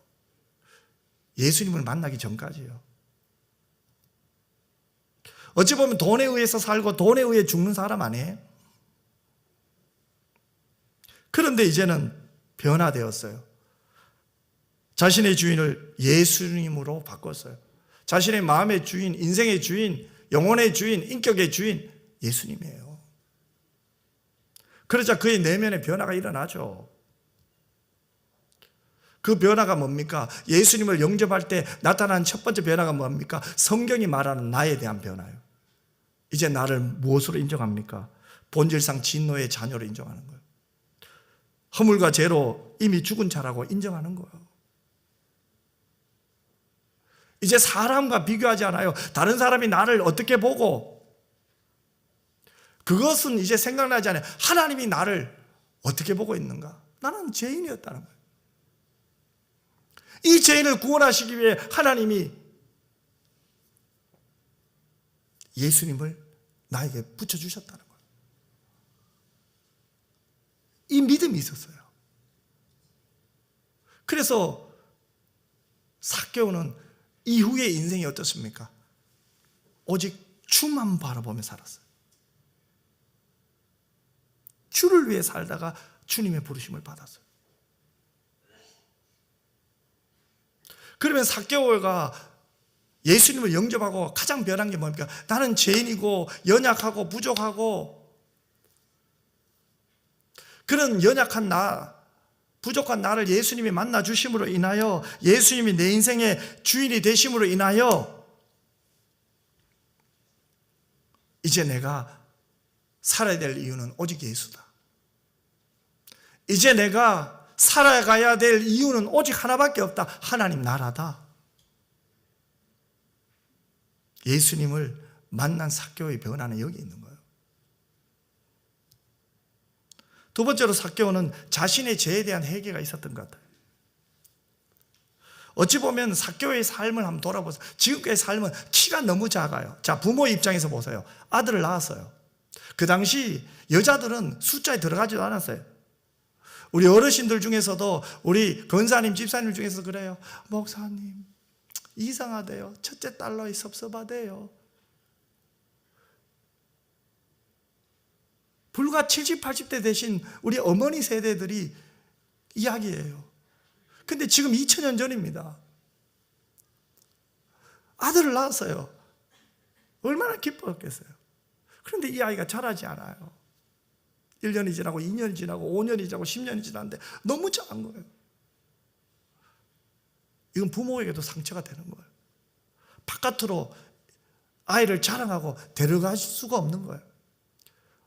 예수님을 만나기 전까지요. 어찌 보면 돈에 의해서 살고 돈에 의해 죽는 사람 아니에요? 그런데 이제는 변화되었어요. 자신의 주인을 예수님으로 바꿨어요. 자신의 마음의 주인, 인생의 주인, 영혼의 주인, 인격의 주인 예수님이에요. 그러자 그의 내면의 변화가 일어나죠. 그 변화가 뭡니까? 예수님을 영접할 때 나타난 첫 번째 변화가 뭡니까? 성경이 말하는 나에 대한 변화예요. 이제 나를 무엇으로 인정합니까? 본질상 진노의 자녀로 인정하는 거예요. 허물과 죄로 이미 죽은 자라고 인정하는 거예요. 이제 사람과 비교하지 않아요. 다른 사람이 나를 어떻게 보고, 그것은 이제 생각나지 않아요. 하나님이 나를 어떻게 보고 있는가? 나는 죄인이었다는 거예요. 이 죄인을 구원하시기 위해 하나님이 예수님을 나에게 붙여주셨다는 거예요. 이 믿음이 있었어요. 그래서 삭개오는 이후의 인생이 어떻습니까? 오직 주만 바라보며 살았어요. 주를 위해 살다가 주님의 부르심을 받았어요. 그러면 삭개오가 예수님을 영접하고 가장 변한 게 뭡니까? 나는 죄인이고 연약하고 부족하고, 그런 연약한 나, 부족한 나를 예수님이 만나 주심으로 인하여, 예수님이 내 인생의 주인이 되심으로 인하여 이제 내가 살아야 될 이유는 오직 예수다. 이제 내가 살아가야 될 이유는 오직 하나밖에 없다. 하나님 나라다. 예수님을 만난 삭개오의 변화는 여기 있는 거예요. 두 번째로 삭개오는 자신의 죄에 대한 회개가 있었던 것 같아요. 어찌 보면 삭개오의 삶을 한번 돌아보세요. 지금까지 삶은 키가 너무 작아요. 자, 부모 입장에서 보세요. 아들을 낳았어요. 그 당시 여자들은 숫자에 들어가지도 않았어요. 우리 어르신들 중에서도, 우리 권사님, 집사님 중에서 그래요. 목사님, 이상하대요. 첫째 딸로 섭섭하대요. 불과 70, 80대 되신 우리 어머니 세대들이 이야기해요. 근데 지금 2000년 전입니다. 아들을 낳았어요. 얼마나 기뻤겠어요. 그런데 이 아이가 자라지 않아요. 1년이 지나고 2년이 지나고 5년이 지나고 10년이 지났는데 너무 작은 거예요. 이건 부모에게도 상처가 되는 거예요. 바깥으로 아이를 자랑하고 데려갈 수가 없는 거예요.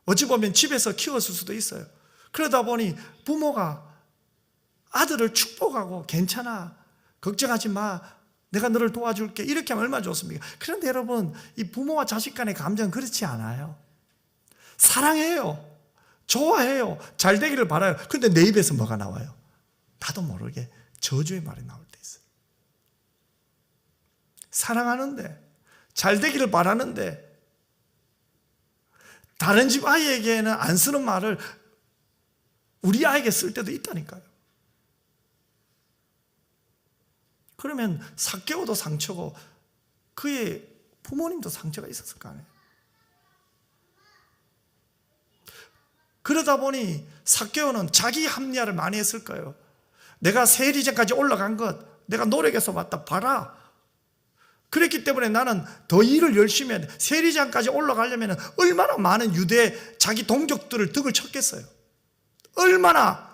어찌 보면 집에서 키웠을 수도 있어요. 그러다 보니 부모가 아들을 축복하고 괜찮아, 걱정하지 마, 내가 너를 도와줄게, 이렇게 하면 얼마나 좋습니까? 그런데 여러분, 이 부모와 자식 간의 감정은 그렇지 않아요. 사랑해요, 좋아해요, 잘 되기를 바라요. 그런데 내 입에서 뭐가 나와요? 나도 모르게 저주의 말이 나올 때 있어요. 사랑하는데, 잘 되기를 바라는데 다른 집 아이에게는 안 쓰는 말을 우리 아이에게 쓸 때도 있다니까요. 그러면 삭개오도 상처고 그의 부모님도 상처가 있었을 거 아니에요. 그러다 보니 삭개오는 자기 합리화를 많이 했을 거예요. 내가 세리장까지 올라간 것 내가 노력해서 왔다 봐라. 그랬기 때문에 나는 더 일을 열심히 해야 돼. 세리장까지 올라가려면 얼마나 많은 유대 자기 동족들을 득을 쳤겠어요. 얼마나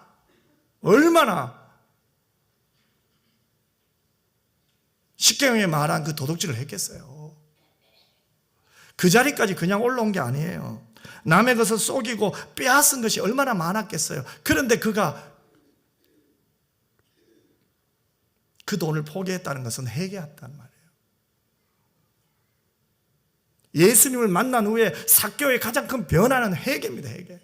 십계명에 말한 그 도둑질을 했겠어요. 그 자리까지 그냥 올라온 게 아니에요. 남의 것을 속이고 빼앗은 것이 얼마나 많았겠어요. 그런데 그가 그 돈을 포기했다는 것은 회개했단 말이에요. 예수님을 만난 후에 삭개오의 가장 큰 변화는 회개입니다. 회개.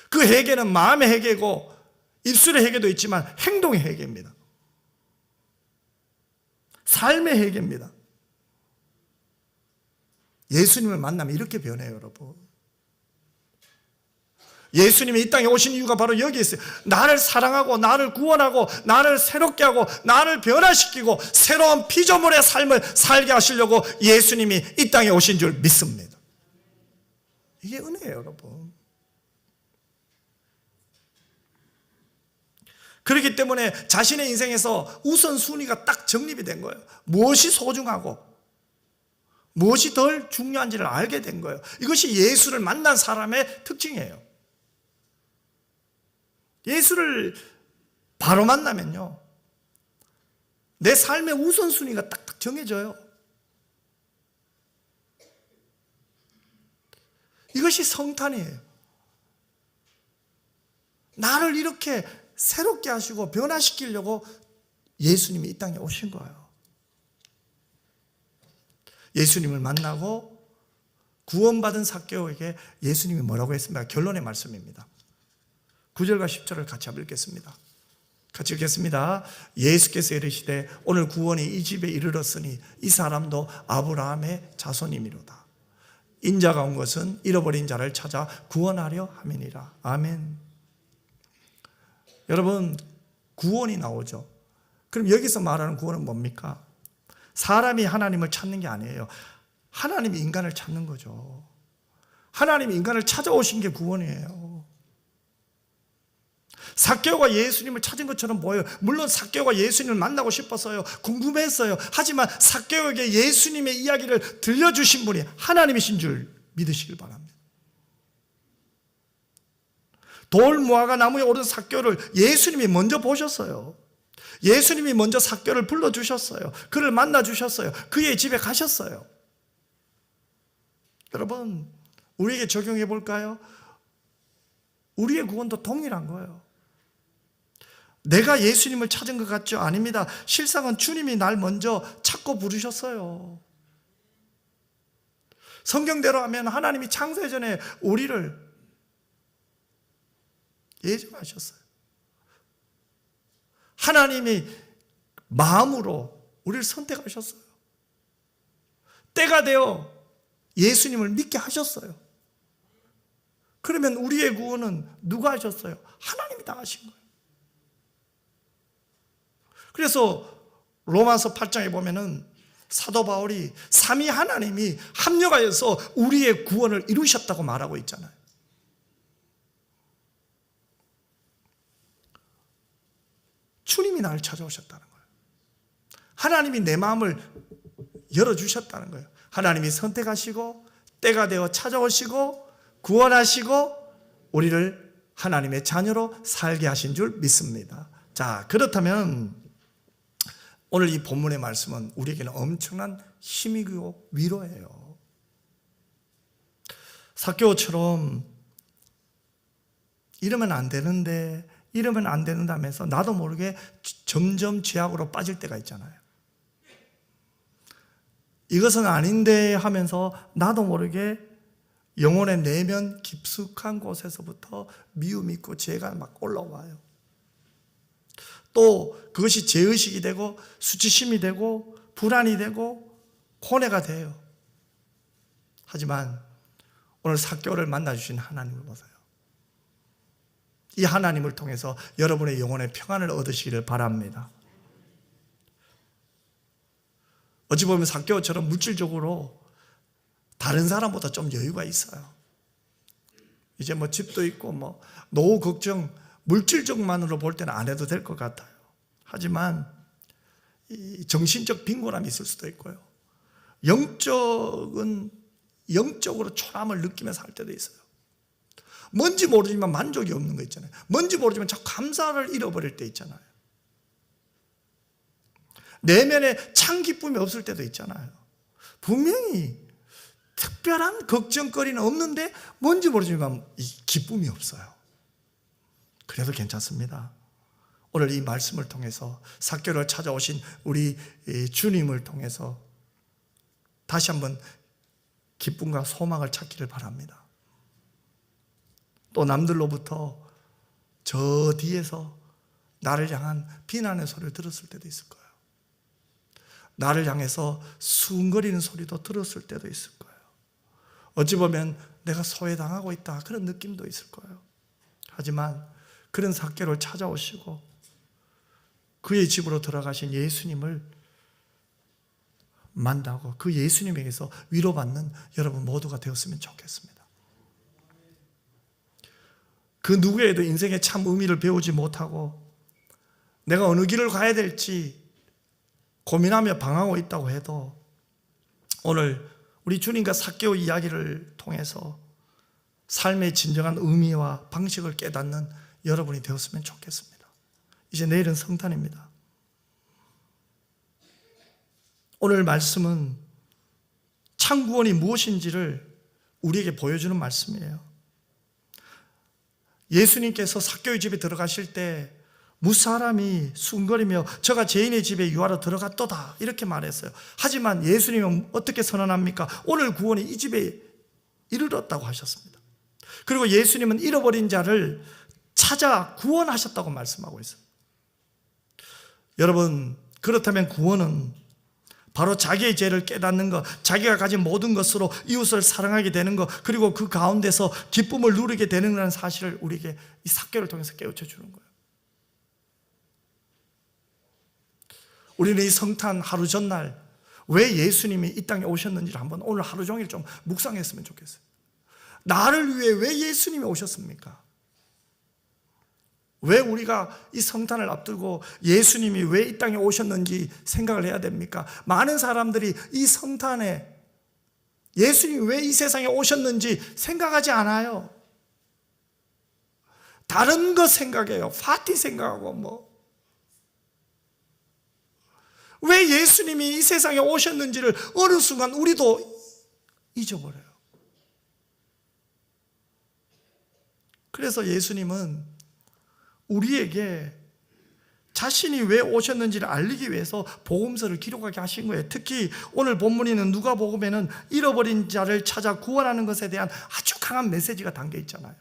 그 회개는 마음의 회개고 입술의 회개도 있지만 행동의 회개입니다. 삶의 회개입니다. 예수님을 만나면 이렇게 변해요, 여러분. 예수님이 이 땅에 오신 이유가 바로 여기 있어요. 나를 사랑하고 나를 구원하고 나를 새롭게 하고 나를 변화시키고 새로운 피조물의 삶을 살게 하시려고 예수님이 이 땅에 오신 줄 믿습니다. 이게 은혜예요, 여러분. 그렇기 때문에 자신의 인생에서 우선순위가 딱 정립이 된 거예요. 무엇이 소중하고 무엇이 덜 중요한지를 알게 된 거예요. 이것이 예수를 만난 사람의 특징이에요. 예수를 바로 만나면요, 내 삶의 우선순위가 딱딱 정해져요. 이것이 성탄이에요. 나를 이렇게 새롭게 하시고 변화시키려고 예수님이 이 땅에 오신 거예요. 예수님을 만나고 구원받은 삭개오에게 예수님이 뭐라고 했습니까? 결론의 말씀입니다. 9절과 10절을 같이 한번 읽겠습니다. 같이 읽겠습니다. 예수께서 이르시되 오늘 구원이 이 집에 이르렀으니 이 사람도 아브라함의 자손이미로다. 인자가 온 것은 잃어버린 자를 찾아 구원하려 함이니라. 아멘. 여러분, 구원이 나오죠. 그럼 여기서 말하는 구원은 뭡니까? 사람이 하나님을 찾는 게 아니에요. 하나님이 인간을 찾는 거죠. 하나님이 인간을 찾아오신 게 구원이에요. 삭개오가 예수님을 찾은 것처럼 보여요. 물론 삭개오가 예수님을 만나고 싶었어요. 궁금했어요. 하지만 삭개오에게 예수님의 이야기를 들려주신 분이 하나님이신 줄 믿으시길 바랍니다. 돌 무화과 나무에 오른 삭개오를 예수님이 먼저 보셨어요. 예수님이 먼저 삭개오를 불러주셨어요. 그를 만나주셨어요. 그의 집에 가셨어요. 여러분, 우리에게 적용해 볼까요? 우리의 구원도 동일한 거예요. 내가 예수님을 찾은 것 같죠? 아닙니다. 실상은 주님이 날 먼저 찾고 부르셨어요. 성경대로 하면 하나님이 창세 전에 우리를 예정하셨어요. 하나님이 마음으로 우리를 선택하셨어요. 때가 되어 예수님을 믿게 하셨어요. 그러면 우리의 구원은 누가 하셨어요? 하나님이 다 하신 거예요. 그래서 로마서 8장에 보면은 사도 바울이 삼위 하나님이 합력하여서 우리의 구원을 이루셨다고 말하고 있잖아요. 주님이 나를 찾아오셨다는 거예요. 하나님이 내 마음을 열어주셨다는 거예요. 하나님이 선택하시고 때가 되어 찾아오시고 구원하시고 우리를 하나님의 자녀로 살게 하신 줄 믿습니다. 자, 그렇다면 오늘 이 본문의 말씀은 우리에게는 엄청난 힘이고 위로예요. 삭개오처럼 이러면 안 되는데 이러면 안 된다면서 나도 모르게 점점 죄악으로 빠질 때가 있잖아요. 이것은 아닌데 하면서 나도 모르게 영혼의 내면 깊숙한 곳에서부터 미움이 있고 죄가 막 올라와요. 또 그것이 죄의식이 되고 수치심이 되고 불안이 되고 고뇌가 돼요. 하지만 오늘 삭개오를 만나주신 하나님을 보세요. 이 하나님을 통해서 여러분의 영혼의 평안을 얻으시기를 바랍니다. 어찌 보면 삭개오처럼 물질적으로 다른 사람보다 좀 여유가 있어요. 이제 뭐 집도 있고 뭐 노후 걱정 물질적만으로 볼 때는 안 해도 될 것 같아요. 하지만 이 정신적 빈곤함이 있을 수도 있고요. 영적으로 초라함을 느끼면서 살 때도 있어요. 뭔지 모르지만 만족이 없는 거 있잖아요. 뭔지 모르지만 자꾸 감사를 잃어버릴 때 있잖아요. 내면에 참 기쁨이 없을 때도 있잖아요. 분명히 특별한 걱정거리는 없는데 뭔지 모르지만 기쁨이 없어요. 그래도 괜찮습니다. 오늘 이 말씀을 통해서 삭개오를 찾아오신 우리 주님을 통해서 다시 한번 기쁨과 소망을 찾기를 바랍니다. 또 남들로부터 저 뒤에서 나를 향한 비난의 소리를 들었을 때도 있을 거예요. 나를 향해서 수군거리는 소리도 들었을 때도 있을 거예요. 어찌 보면 내가 소외당하고 있다 그런 느낌도 있을 거예요. 하지만 그런 삭개오를 찾아오시고 그의 집으로 들어가신 예수님을 만나고 그 예수님에게서 위로받는 여러분 모두가 되었으면 좋겠습니다. 그 누구에도 인생의 참 의미를 배우지 못하고 내가 어느 길을 가야 될지 고민하며 방황하고 있다고 해도 오늘 우리 주님과 삭개오 이야기를 통해서 삶의 진정한 의미와 방식을 깨닫는 여러분이 되었으면 좋겠습니다. 이제 내일은 성탄입니다. 오늘 말씀은 참 구원이 무엇인지를 우리에게 보여주는 말씀이에요. 예수님께서 삭개오의 집에 들어가실 때 무사람이 수군거리며 저가 죄인의 집에 유하러 들어갔도다 이렇게 말했어요. 하지만 예수님은 어떻게 선언합니까? 오늘 구원이 이 집에 이르렀다고 하셨습니다. 그리고 예수님은 잃어버린 자를 찾아 구원하셨다고 말씀하고 있어요. 여러분, 그렇다면 구원은 바로 자기의 죄를 깨닫는 것, 자기가 가진 모든 것으로 이웃을 사랑하게 되는 것, 그리고 그 가운데서 기쁨을 누리게 되는 사실을 우리에게 이 삭개오를 통해서 깨우쳐 주는 거예요. 우리는 이 성탄 하루 전날 왜 예수님이 이 땅에 오셨는지를 한번 오늘 하루 종일 좀 묵상했으면 좋겠어요. 나를 위해 왜 예수님이 오셨습니까? 왜 우리가 이 성탄을 앞두고 예수님이 왜 이 땅에 오셨는지 생각을 해야 됩니까? 많은 사람들이 이 성탄에 예수님이 왜 이 세상에 오셨는지 생각하지 않아요. 다른 거 생각해요. 파티 생각하고 왜 예수님이 이 세상에 오셨는지를 어느 순간 우리도 잊어버려요. 그래서 예수님은 우리에게 자신이 왜 오셨는지를 알리기 위해서 복음서를 기록하게 하신 거예요. 특히 오늘 본문에는 누가복음에는 잃어버린 자를 찾아 구원하는 것에 대한 아주 강한 메시지가 담겨 있잖아요.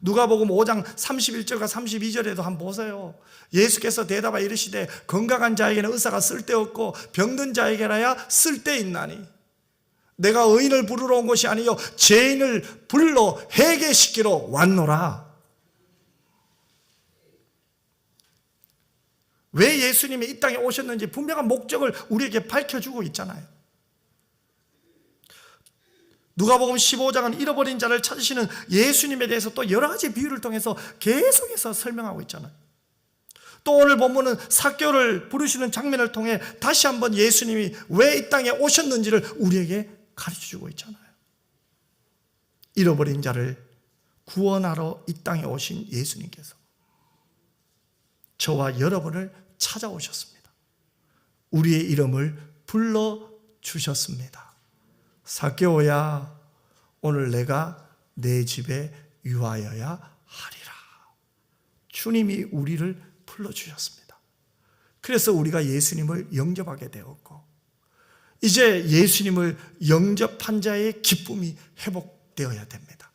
누가복음 5장 31절과 32절에도 한번 보세요. 예수께서 대답하여 이르시되 건강한 자에게는 의사가 쓸데없고 병든 자에게라야 쓸데있나니 내가 의인을 부르러 온 것이 아니요 죄인을 불러 회개시키러 왔노라. 왜 예수님이 이 땅에 오셨는지 분명한 목적을 우리에게 밝혀주고 있잖아요. 누가복음 15장은 잃어버린 자를 찾으시는 예수님에 대해서 또 여러 가지 비유를 통해서 계속해서 설명하고 있잖아요. 또 오늘 본문은 삭개오를 부르시는 장면을 통해 다시 한번 예수님이 왜 이 땅에 오셨는지를 우리에게 가르쳐주고 있잖아요. 잃어버린 자를 구원하러 이 땅에 오신 예수님께서 저와 여러분을 찾아오셨습니다. 우리의 이름을 불러주셨습니다. 삭개오야, 오늘 내가 내 집에 유하여야 하리라. 주님이 우리를 불러주셨습니다. 그래서 우리가 예수님을 영접하게 되었고 이제 예수님을 영접한 자의 기쁨이 회복되어야 됩니다.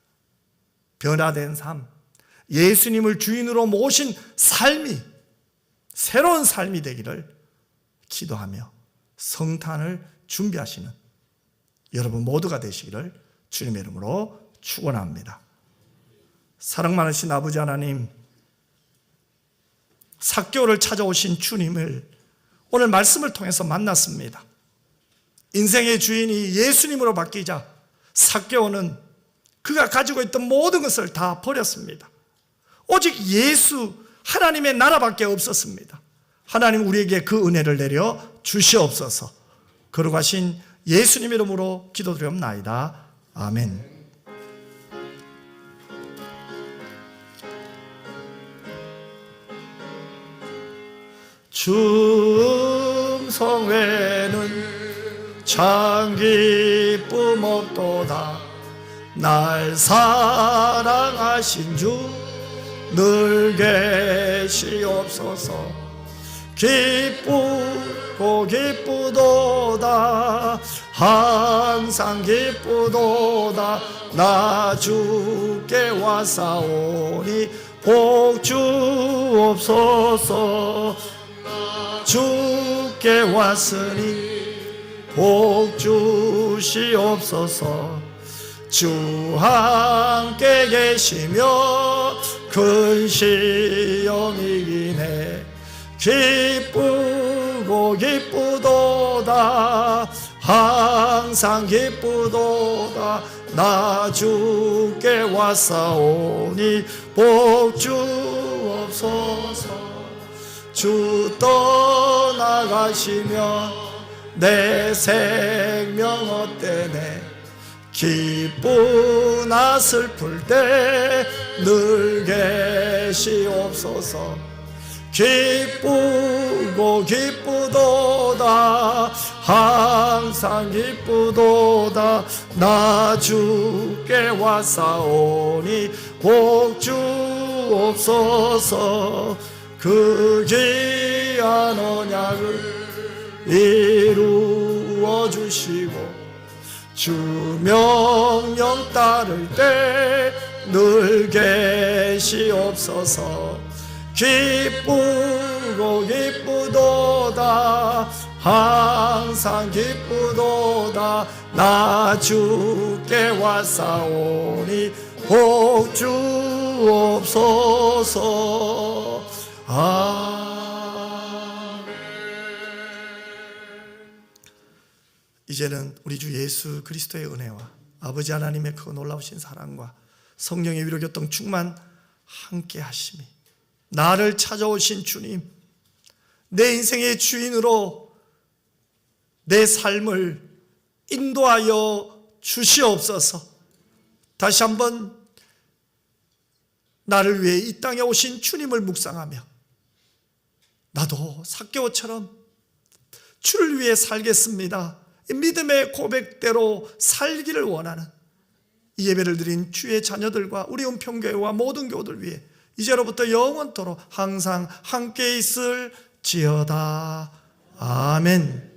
변화된 삶, 예수님을 주인으로 모신 삶이 새로운 삶이 되기를 기도하며 성탄을 준비하시는 여러분 모두가 되시기를 주님의 이름으로 축원합니다. 사랑 많으신 아버지 하나님, 삭개오를 찾아오신 주님을 오늘 말씀을 통해서 만났습니다. 인생의 주인이 예수님으로 바뀌자 삭개오는 그가 가지고 있던 모든 것을 다 버렸습니다. 오직 예수 하나님의 나라밖에 없었습니다. 하나님 우리에게 그 은혜를 내려 주시옵소서. 거룩하신 예수님 이름으로 기도드리옵나이다. 아멘. 주 음성에는 참 기쁨 없도다. 날 사랑하신 주 늘 계시옵소서. 기쁘고 기쁘도다. 항상 기쁘도다. 나 주께 왔사오니 복 주옵소서. 주께 왔으니 복 주시옵소서. 주 함께 계시며 근시험이기네. 기쁘고 기쁘도다. 항상 기쁘도다. 나 주께 왔사오니 복 주옵소서. 주 떠나가시면 내 생명 헛되네. 기쁘나 슬플 때 늘 계시옵소서. 기쁘고 기쁘도다 항상 기쁘도다. 나 주께 왔사오니 복 주옵소서. 그 귀한 언약을 이루어 주시고 주 명령 따를 때 늘 계시옵소서. 기쁘고 기쁘도다 항상 기쁘도다. 나 주께 왔사오니 복 주옵소서. 아멘. 이제는 우리 주 예수 그리스도의 은혜와 아버지 하나님의 그 놀라우신 사랑과 성령의 위로 교통 충만 함께 하심이, 나를 찾아오신 주님, 내 인생의 주인으로 내 삶을 인도하여 주시옵소서. 다시 한번 나를 위해 이 땅에 오신 주님을 묵상하며 나도 삭개오처럼 주를 위해 살겠습니다, 이 믿음의 고백대로 살기를 원하는 이 예배를 드린 주의 자녀들과 우리 은평교회와 모든 교우들 위해 이제로부터 영원토록 항상 함께 있을지어다. 아멘.